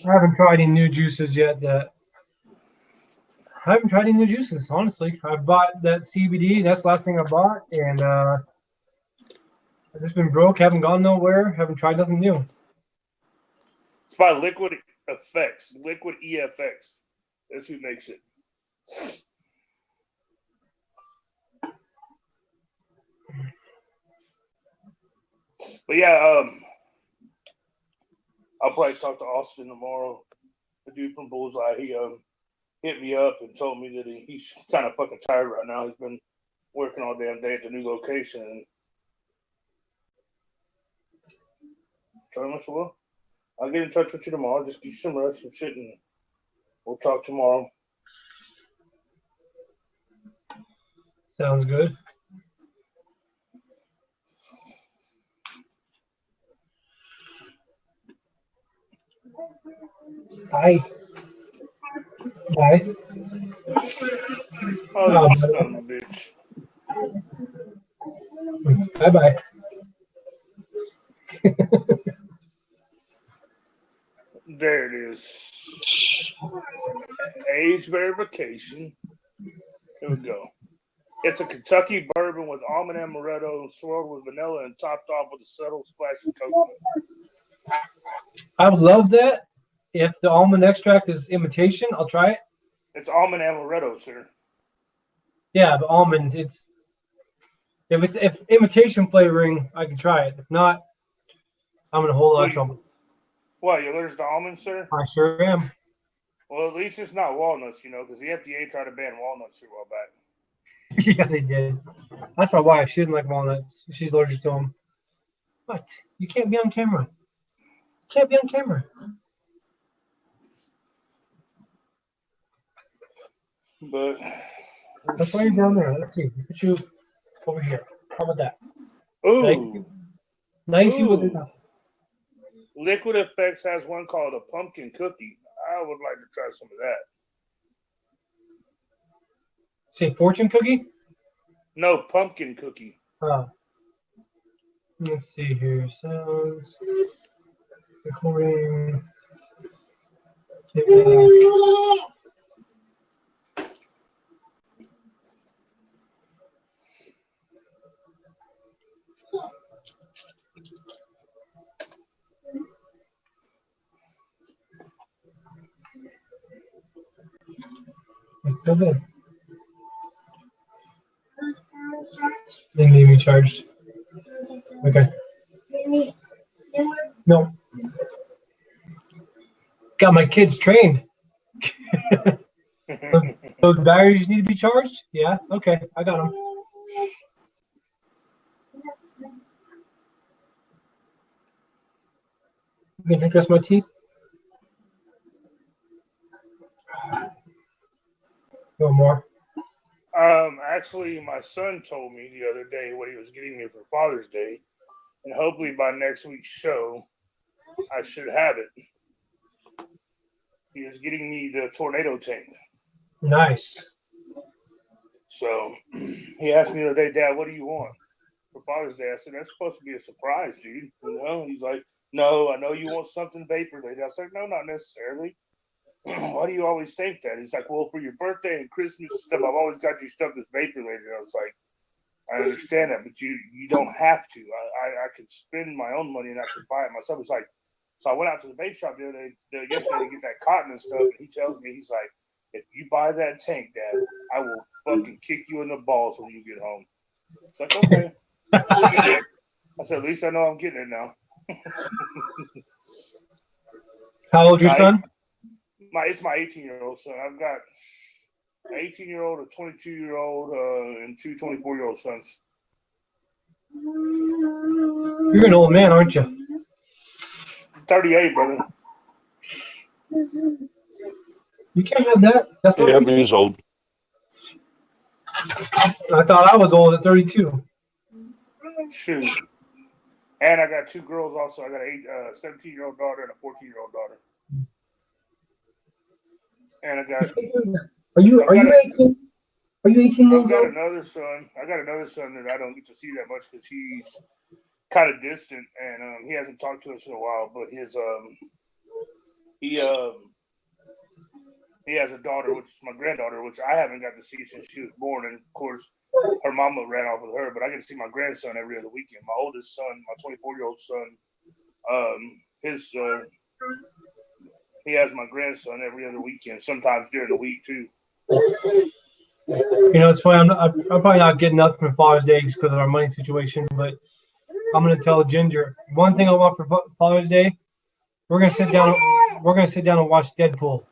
I haven't tried any new juices yet. I haven't tried any new juices, honestly. I bought that CBD. That's the last thing I bought, and I've just been broke. Haven't gone nowhere. Haven't tried nothing new. It's by Liquid Effects. Liquid EFX. That's who makes it. But yeah, I'll probably talk to Austin tomorrow. The dude from Bullseye, he hit me up and told me that he's kind of fucking tired right now. He's been working all damn day at the new location. And so I said, well, I'll get in touch with you tomorrow. Just get some rest and shit, and we'll talk tomorrow. Sounds good. Bye. Bye. Oh, you son of a bitch. Bye-bye. There it is. Age verification. Here we go. It's a Kentucky bourbon with almond amaretto swirled with vanilla and topped off with a subtle splash of coconut. I would love that. If the almond extract is imitation, I'll try it. It's almond amaretto, sir. Yeah, but almond, if imitation flavoring, I can try it. If not, I'm in a whole lot of trouble. What, you're allergic to almonds, sir? I sure am. Well, at least it's not walnuts, you know, because the FDA tried to ban walnuts a while back. Yeah, they did. That's my wife. She doesn't like walnuts. She's allergic to them. What? You can't be on camera. You can't be on camera. But That's why you're down there. Let's see. Put you over here. How about that? ooh, Nice you with it. Liquid Effects has one called a pumpkin cookie. I would like to try some of that. Say fortune cookie? No, pumpkin cookie. Let's see here. Sounds. Recording. Still good. They need to be charged. Okay. No. Got my kids trained. Those batteries need to be charged? Yeah. Okay. I got them. You can address my teeth? No more. Actually, my son told me the other day what he was getting me for Father's Day, and hopefully by next week's show, I should have it. He was getting me the tornado tank. Nice. So he asked me the other day, Dad, what do you want for Father's Day? I said, that's supposed to be a surprise, dude. You know? He's like, no, I know you want something vapor related. I was like, no, not necessarily. Why do you always think that? He's like, well, for your birthday and Christmas and stuff, I've always got you stuff that's vapor related. I was like, I understand that, but you don't have to. I could spend my own money and I could buy it myself. It's like, so I went out to the vape shop the other day, yesterday to get that cotton and stuff, and he tells me, he's like, if you buy that tank, Dad, I will fucking kick you in the balls when you get home. It's like, okay. I said, at least I know I'm getting it now. How old's your son? It's my 18-year-old son. I've got an 18-year-old, a 22-year-old, and two 24-year-old sons. You're an old man, aren't you? 38, brother. You can't have that. That's not. Yeah, but he's old. I thought I was old at 32. Shoot. And I got two girls also. I got a 17-year-old daughter and a 14-year-old daughter. And I got. Are you 18? Are you 18 I've got old? another son. I got another son that I don't get to see that much because he's kind of distant and he hasn't talked to us in a while. But he has a daughter, which is my granddaughter, which I haven't got to see since she was born. And of course, her mama ran off with her. But I get to see my grandson every other weekend. My oldest son, my 24-year-old son, he has my grandson every other weekend, sometimes during the week too. You know, it's funny. I'm probably not getting nothing for Father's Day because of our money situation, but I'm gonna tell Ginger one thing I want for Father's Day. We're gonna sit down. We're gonna sit down and watch Deadpool.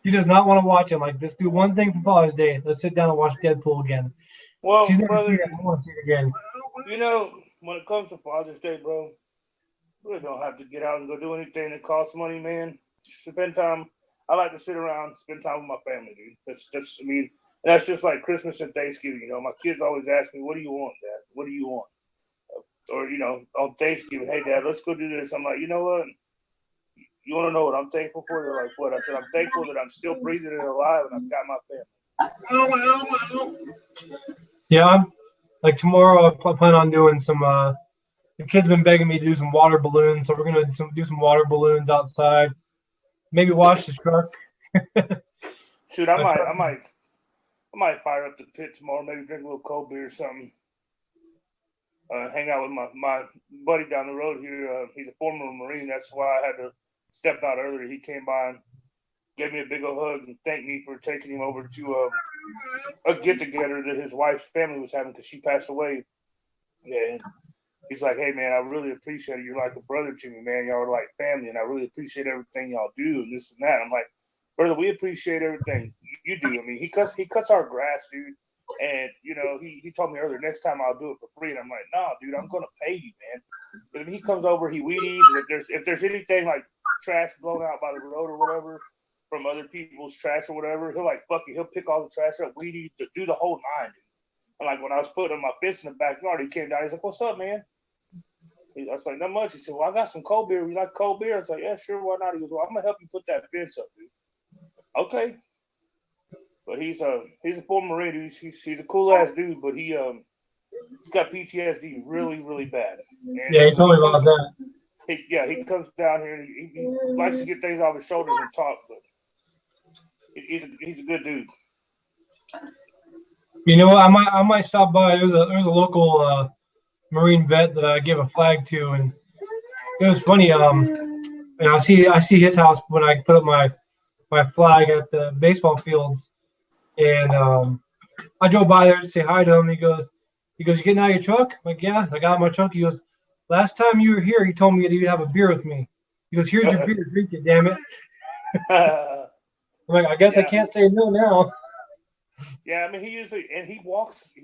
She does not want to watch it. Like, let's do one thing for Father's Day. Let's sit down and watch Deadpool again. Well, She's never brother, seen it. I want to see it again. You know, when it comes to Father's Day, bro, we really don't have to get out and go do anything that costs money, man. Spend time. I like to sit around, spend time with my family, dude. That's just like Christmas and Thanksgiving. You know, my kids always ask me, "What do you want, Dad? What do you want?" Or on Thanksgiving, "Hey, Dad, let's go do this." I'm like, you know what? You want to know what I'm thankful for? They're like, what? I said, I'm thankful that I'm still breathing and alive, and I've got my family. Yeah, like tomorrow I plan on doing some. The kids have been begging me to do some water balloons, so we're gonna do some water balloons outside. Maybe wash the truck. Shoot, I might fire up the pit tomorrow. Maybe drink a little cold beer or something. Hang out with my buddy down the road here. He's a former Marine. That's why I had to step out earlier. He came by and gave me a big old hug and thanked me for taking him over to a get together that his wife's family was having because she passed away. Yeah. He's like, hey, man, I really appreciate it. You're like a brother to me, man. Y'all are like family, and I really appreciate everything y'all do and this and that. I'm like, brother, we appreciate everything you do. I mean, he cuts our grass, dude. And, he told me earlier, next time I'll do it for free. And I'm like, nah, dude, I'm going to pay you, man. But if he comes over, he weed eats. If there's anything like trash blown out by the road or whatever from other people's trash or whatever, he'll pick all the trash up, weed eat, do the whole nine, dude. And like when I was putting my fist in the backyard, he came down. He's like, what's up, man? I was like, not much. He said, well, I got some cold beer. You like cold beer? I was like, yeah, sure, why not? He goes, well, I'm going to help you put that fence up, dude. Okay. But he's a former Marine. He's a cool-ass dude, but he He's got PTSD really, really bad. And Yeah, he told me about that. he comes down here and he likes to get things off his shoulders and talk, but he's a good dude. You know what? I might stop by. There's a local Marine vet that I give a flag to, and it was funny. And I see his house when I put up my flag at the baseball fields, and I drove by there to say hi to him. He goes, you getting out of your truck? I'm like, yeah, I got out of my truck. He goes, last time you were here, you told me that you'd have a beer with me. He goes, here's your beer, drink it, damn it. I'm like, I guess I can't say no now. Yeah, I mean, he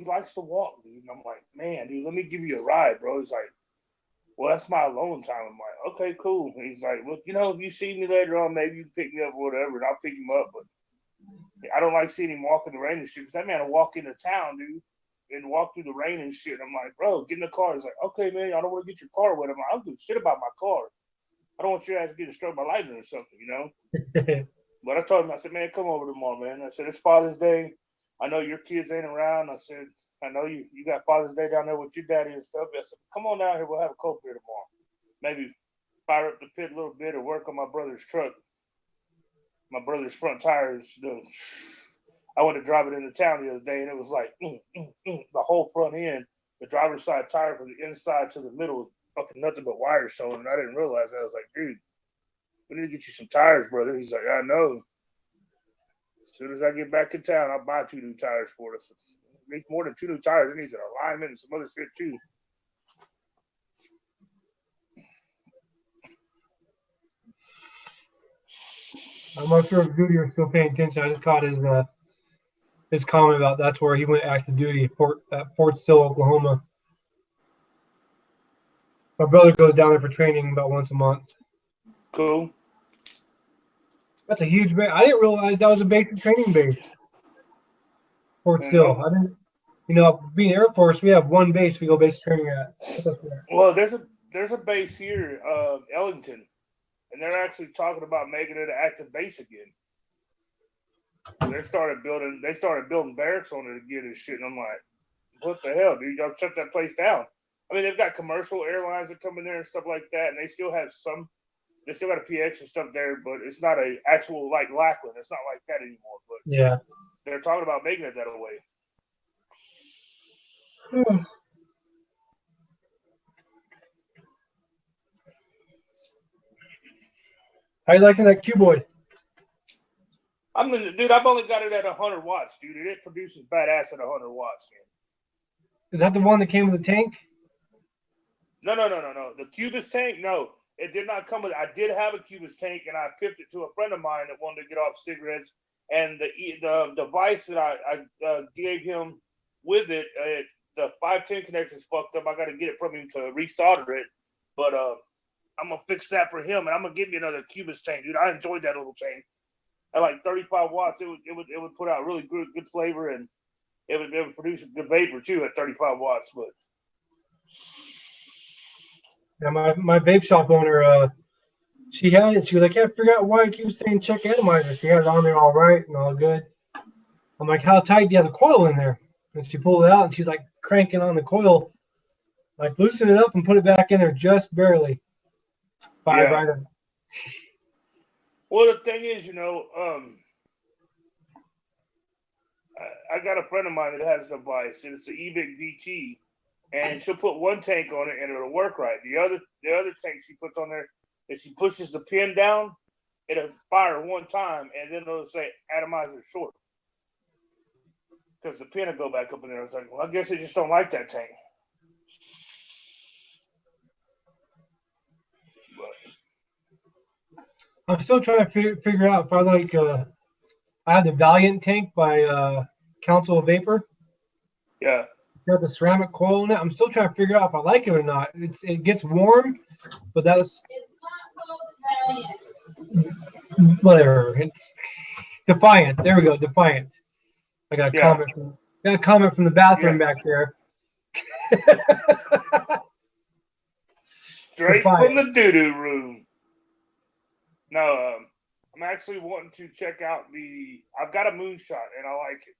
likes to walk, dude. And I'm like, man, dude, let me give you a ride, bro. He's like, well, that's my alone time. I'm like, okay, cool. And he's like, well, if you see me later on, maybe you can pick me up or whatever, and I'll pick him up. But I don't like seeing him walk in the rain and shit, because that man will walk into town, dude, and walk through the rain and shit. And I'm like, bro, get in the car. He's like, okay, man, I don't want to get your car wet. I'm like, I don't give a shit about my car. I don't want your ass getting struck by lightning or something, But I told him, I said, man, come over tomorrow, man. I said, it's Father's Day. I know your kids ain't around. I said, I know you got Father's Day down there with your daddy and stuff. I said, come on down here. We'll have a cold beer tomorrow. Maybe fire up the pit a little bit or work on my brother's truck. My brother's front tires. I went to drive it into town the other day, and it was like the whole front end, the driver's side tire from the inside to the middle was fucking nothing but wires showing. And I didn't realize that. I was like, dude, we need to get you some tires, brother. He's like, I know. As soon as I get back in town, I'll buy 2 new tires for us. It needs more than 2 new tires. It needs an alignment and some other shit too. I'm not sure if Judy was still paying attention. I just caught his comment about that's where he went active duty at Fort Sill, Oklahoma. My brother goes down there for training about once a month. Cool. That's a huge base. I didn't realize that was a basic training base. Fort Sill. I didn't. Being Air Force, we have one base we go basic training at. Well, there's a base here, Ellington, and they're actually talking about making it an active base again. They started building barracks on it again and shit. And I'm like, what the hell, dude? Y'all shut that place down. I mean, they've got commercial airlines that come in there and stuff like that, and they still got a PX and stuff there, but it's not a actual like Lackland. It's not like that anymore. But yeah, they're talking about making it that way. How you liking that Q-Boy? Dude, I've only got it at 100 watts, dude. It produces badass at 100 watts, man. Is that the one that came with the tank? No. The Cubis tank, no. It did not come with it. I did have a Cubis tank, and I pipped it to a friend of mine that wanted to get off cigarettes. And the device that I gave him with it, the 510 connection's fucked up. I got to get it from him to resolder it. But I'm going to fix that for him, and I'm going to give me another Cubis tank, dude. I enjoyed that little tank. At like 35 watts, it would put out really good flavor, and it would produce a good vapor too at 35 watts. But yeah, my vape shop owner, she had it. She was like, "Yeah, I figure out why I keep saying check atomizer." She had it on there all right and all good. I'm like, "How tight do you have the coil in there?" And she pulled it out, and she's like cranking on the coil, like loosen it up and put it back in there just barely. Right. Well, the thing is, I got a friend of mine that has a device, and it's an EVIC VT, and she'll put one tank on it, and it'll work right. The other tank she puts on there, if she pushes the pin down, it'll fire one time, and then it'll say atomizer short, because the pin will go back up in there. I was like, well, I guess they just don't like that tank. I'm still trying to figure out if I like. I have the Valiant tank by Council of Vapor. Yeah. Got the ceramic coil in it. I'm still trying to figure out if I like it or not. It gets warm, but that's whatever. It's Defiant. There we go. Defiant. I got a comment from the bathroom back there. Straight from the doo-doo room. No, I'm actually wanting to check out I've got a moonshot and I like it,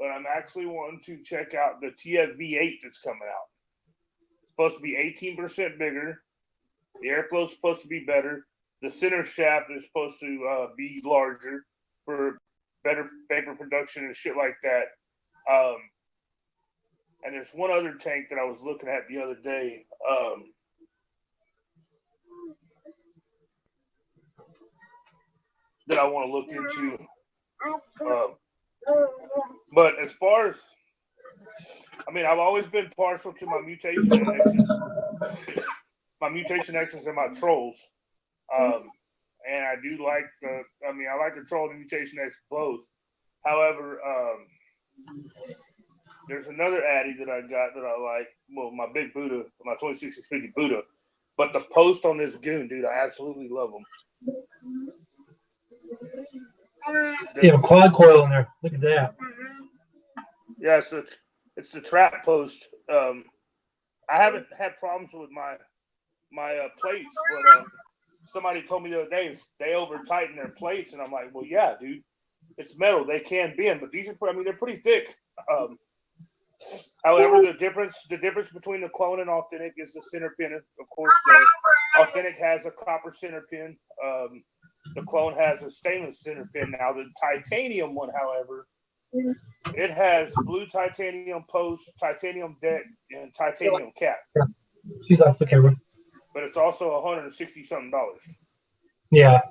but I'm actually wanting to check out the TFV8 that's coming out. It's supposed to be 18% bigger. The airflow is supposed to be better. The center shaft is supposed to be larger for better vapor production and shit like that. And there's one other tank that I was looking at the other day. That I want to look into. But as far as, I mean, I've always been partial to my mutation X's and my trolls. And I do like I like the troll and mutation X both. However, there's another Addy that I got that I like. Well, my big Buddha, my 2650 Buddha. But the post on this goon, dude, I absolutely love him. You have a quad coil in there. Look at that. Yeah, so it's the trap post. I haven't had problems with my plates, but somebody told me the other day they over tighten their plates, and I'm like, well, yeah, dude, it's metal. They can bend, but these are, I mean, they're pretty thick. However, the difference between the clone and authentic is the center pin. Of course, the authentic has a copper center pin. The clone has a stainless center pin. Now, the titanium one, however, it has blue titanium post, titanium deck, and titanium cap. She's off the camera. But it's also $160-something. Yeah.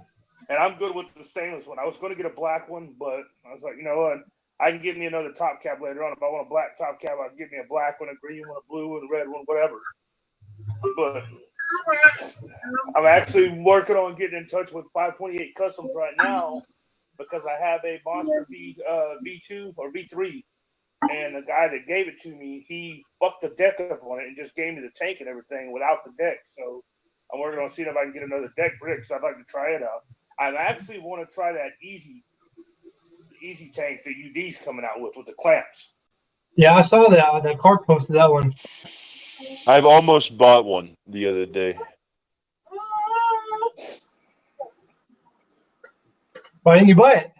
And I'm good with the stainless one. I was going to get a black one, but I was like, you know what? I can get me another top cap later on. If I want a black top cap, I can get me a black one, a green one, a blue one, a red one, whatever. But I'm actually working on getting in touch with 528 Customs right now because I have a Monster V2 or V3. And the guy that gave it to me, he fucked the deck up on it and just gave me the tank and everything without the deck. So I'm working on seeing if I can get another deck brick. So I'd like to try it out. I actually want to try that easy tank that UD's coming out with the clamps. Yeah, I saw that. That card posted that one. I've almost bought one the other day. Why didn't you buy it?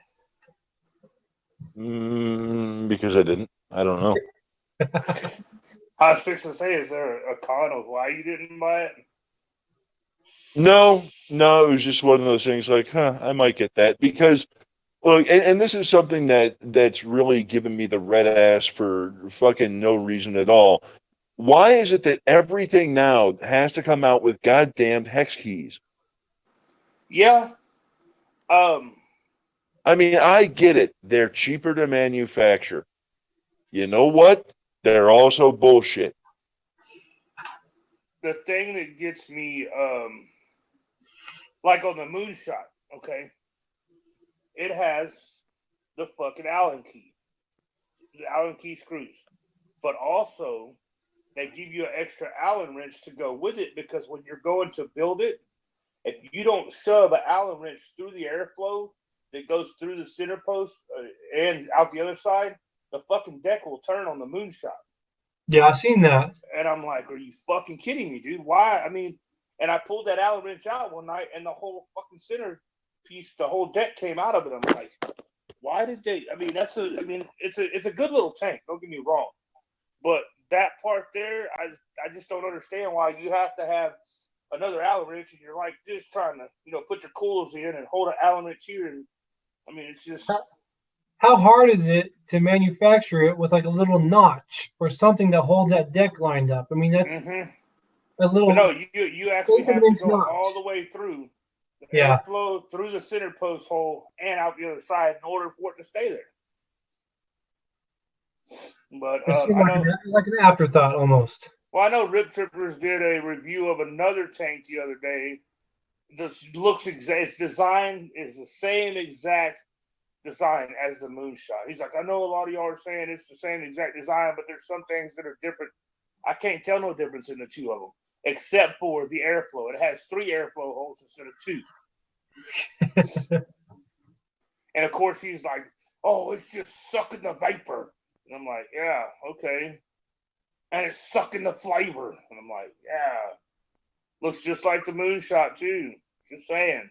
Because I didn't. I don't know. I was fixing to say, is there a con of why you didn't buy it? No, it was just one of those things like, I might get that. Because, look, and this is something that's really given me the red ass for fucking no reason at all. Why is it that everything now has to come out with goddamn hex keys? Yeah. I mean, I get it. They're cheaper to manufacture. You know what? They're also bullshit. The thing that gets me, like on the Moonshot, okay, it has the fucking Allen key, the Allen key screws, but also they give you an extra Allen wrench to go with it because when you're going to build it, if you don't shove an Allen wrench through the airflow that goes through the center post and out the other side, the fucking deck will turn on the Moonshot. Yeah, I've seen that. And I'm like, are you fucking kidding me, dude? Why? I mean, and I pulled that Allen wrench out one night, and the whole fucking center piece, the whole deck came out of it. I'm like, why did they? I mean, it's a good little tank. Don't get me wrong, but that part there, I just don't understand why you have to have another Allen wrench, and you're like just trying to put your coils in and hold an Allen wrench here, and I mean, it's just. How hard is it to manufacture it with like a little notch or something that holds that deck lined up? I mean, that's a little. But no, you actually have to go all the way through the airflow, through the center post hole, and out the other side in order for it to stay there. But it seemed like an afterthought almost. Well, I know Rip Trippers did a review of another tank the other day. Its design is the same exact design as the Moonshot. He's like, I know a lot of y'all are saying it's the same exact design, but there's some things that are different. I can't tell no difference in the two of them, except for the airflow. It has 3 airflow holes instead of 2. And of course, he's like, oh, it's just sucking the vapor. And I'm like, yeah, okay. And it's sucking the flavor. And I'm like, yeah. Looks just like the Moonshot, too. Just saying.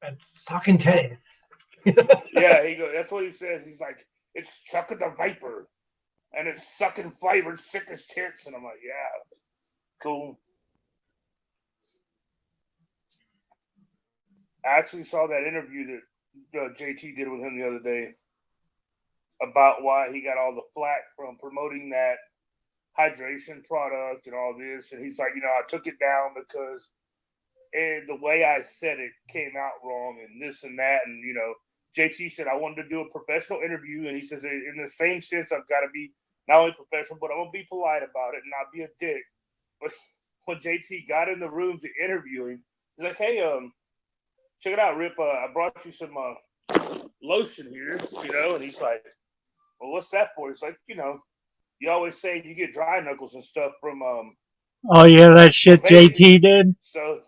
That's sucking titties. Yeah, he goes. That's what he says. He's like, it's sucking the vapor, and it's sucking flavors sick as tits. And I'm like, yeah, cool. I actually saw that interview that JT did with him the other day about why he got all the flack from promoting that hydration product and all this. And he's like, I took it down because the way I said it came out wrong and this and that. And, JT said, I wanted to do a professional interview. And he says, in the same sense, I've got to be not only professional, but I'm going to be polite about it and not be a dick. But when JT got in the room to interview him, he's like, hey, check it out, Rip. I brought you some lotion here, and he's like, well, what's that for? He's like, you always say you get dry knuckles and stuff from Oh yeah, that shit vaping. JT did. So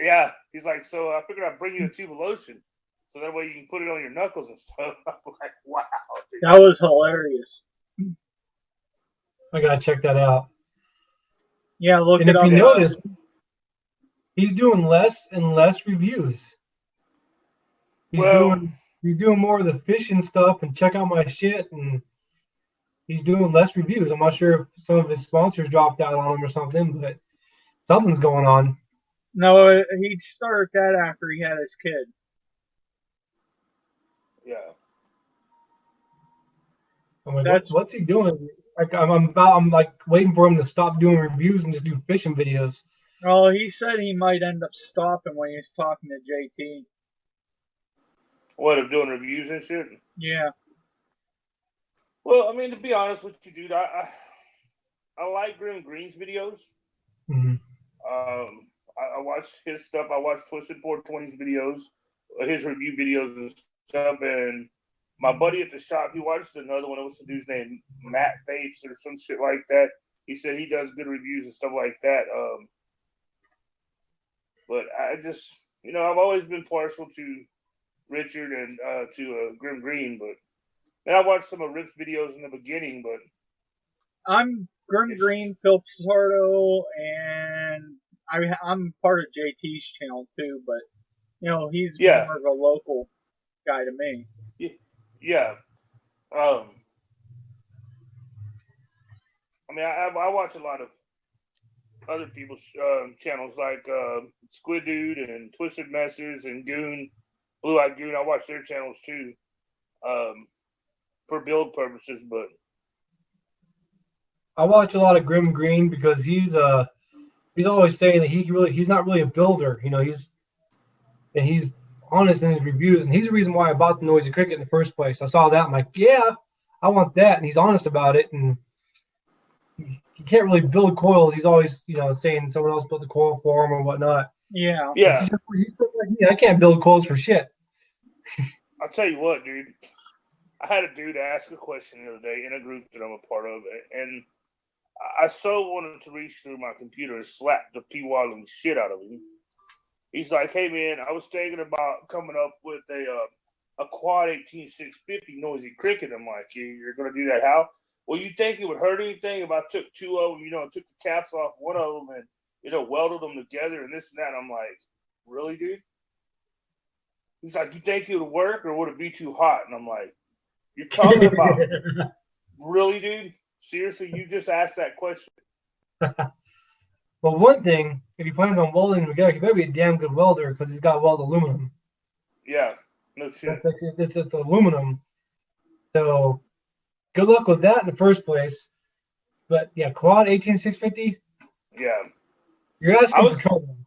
yeah, he's like, so I figured I'd bring you a tube of lotion, so that way you can put it on your knuckles and stuff. I'm like, wow, dude. That was hilarious. I gotta check that out. Yeah, look And it if up. you notice, he's doing less and less reviews. He's doing more of the fishing stuff and check out my shit, and he's doing less reviews. I'm not sure if some of his sponsors dropped out on him or something, but something's going on. No, he started that after he had his kid. Yeah. I'm like, what's he doing? Like, I'm like waiting for him to stop doing reviews and just do fishing videos. Oh, he said he might end up stopping when he was talking to JT. What, of doing reviews and shit? Yeah. Well, I mean, to be honest with you, dude, I like Grim Green's videos. Mm-hmm. I watch his stuff. I watch Twisted 420's videos, his review videos and stuff. And my buddy at the shop, he watched another one. What's the dude's name? Matt Vapes or some shit like that. He said he does good reviews and stuff like that. But I just, I've always been partial to Richard and to Grim Green. But and I watched some of Rip's videos in the beginning, but I'm Grim Green, Phil Pizarro, and I'm part of JT's channel too, but he's more of a local guy to me. Yeah. I mean, I watch a lot of other people's channels like Squid Dude and Twisted Messes and Goon, Blue Eyed Goon. I watch their channels too, for build purposes. But I watch a lot of Grim Green because he's always saying that he's not really a builder. He's honest in his reviews, and he's the reason why I bought the Noisy Cricket in the first place. I saw that, I'm like, yeah, I want that, and he's honest about it, and he can't really build coils. He's always, saying someone else built the coil for him or whatnot. Yeah. Yeah. He's like, I can't build coils for shit. I'll tell you what, dude. I had a dude ask a question the other day in a group that I'm a part of, and I so wanted to reach through my computer and slap the P-Walling shit out of him. He's like, hey, man, I was thinking about coming up with a quad 18650 Noisy Cricket. I'm like, you're going to do that how? Well, you think it would hurt anything if I took two of them, took the caps off one of them and, welded them together and this and that? I'm like, really, dude? He's like, you think it would work or would it be too hot? And I'm like, you're talking about, really, dude? Seriously, you just asked that question. Well, one thing, if he plans on welding them together, he better be a damn good welder because he's got weld aluminum. Yeah, no shit. It's aluminum. So good luck with that in the first place. But yeah, quad 18650. Yeah. You're asking for trouble.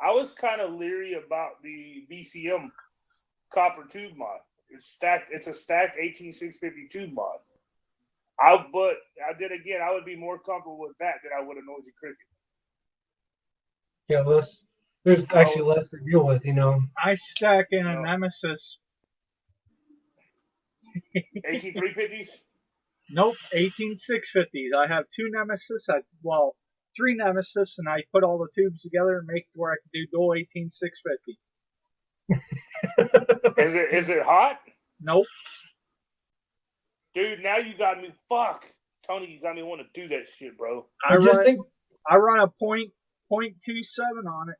I was kind of leery about the BCM copper tube mod. It's a stacked 18650 tube mod. But I would be more comfortable with that than I would a Noisy Cricket. Yeah, there's actually less to deal with, I stack in a Nemesis. 18350s? Nope, 18650s. I have two Nemesis. Three Nemesis, and I put all the tubes together and make it where I can do dual 18650. Is it hot? Nope. Dude, now you got me. Fuck. Tony, you got me want to do that shit, bro. I run a .27 on it.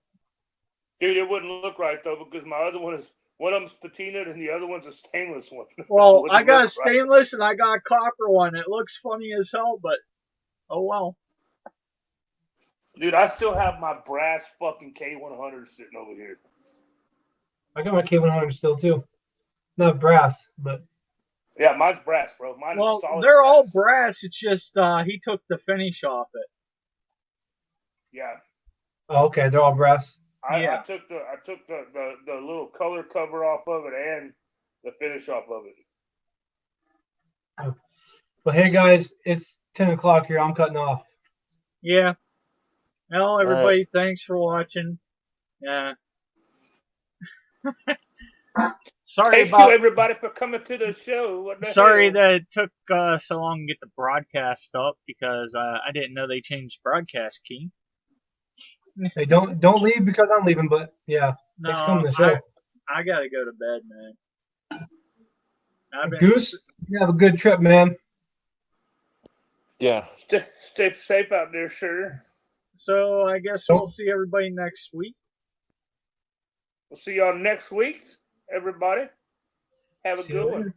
Dude, it wouldn't look right, though, because my other one is One of them's patinaed and the other one's a stainless one. Well, Wouldn't I got a look right. stainless and I got a copper one. It looks funny as hell, but oh well. Dude, I still have my brass fucking K100 sitting over here. I got my K100 still too. Not brass, but Yeah, mine's brass, bro. Mine Well, is solid they're all brass. brass. It's just he took the finish off it. Yeah. oh, okay, they're all brass. Yeah. I took the little color cover off of it and the finish off of it. But hey, guys, it's 10 o'clock here. I'm cutting off. Yeah. Well, everybody, thanks for watching. Yeah. Sorry Thank about. you, everybody, for coming to the show. What the Sorry hell? that it took so long to get the broadcast up because I didn't know they changed broadcast key. Hey, don't leave because I'm leaving. But yeah, thanks for coming to the show. I gotta go to bed, man. Goose, you have a good trip, man. Yeah. Stay safe out there, sir. So I guess we'll see everybody next week. We'll see y'all next week, everybody. Have a good one.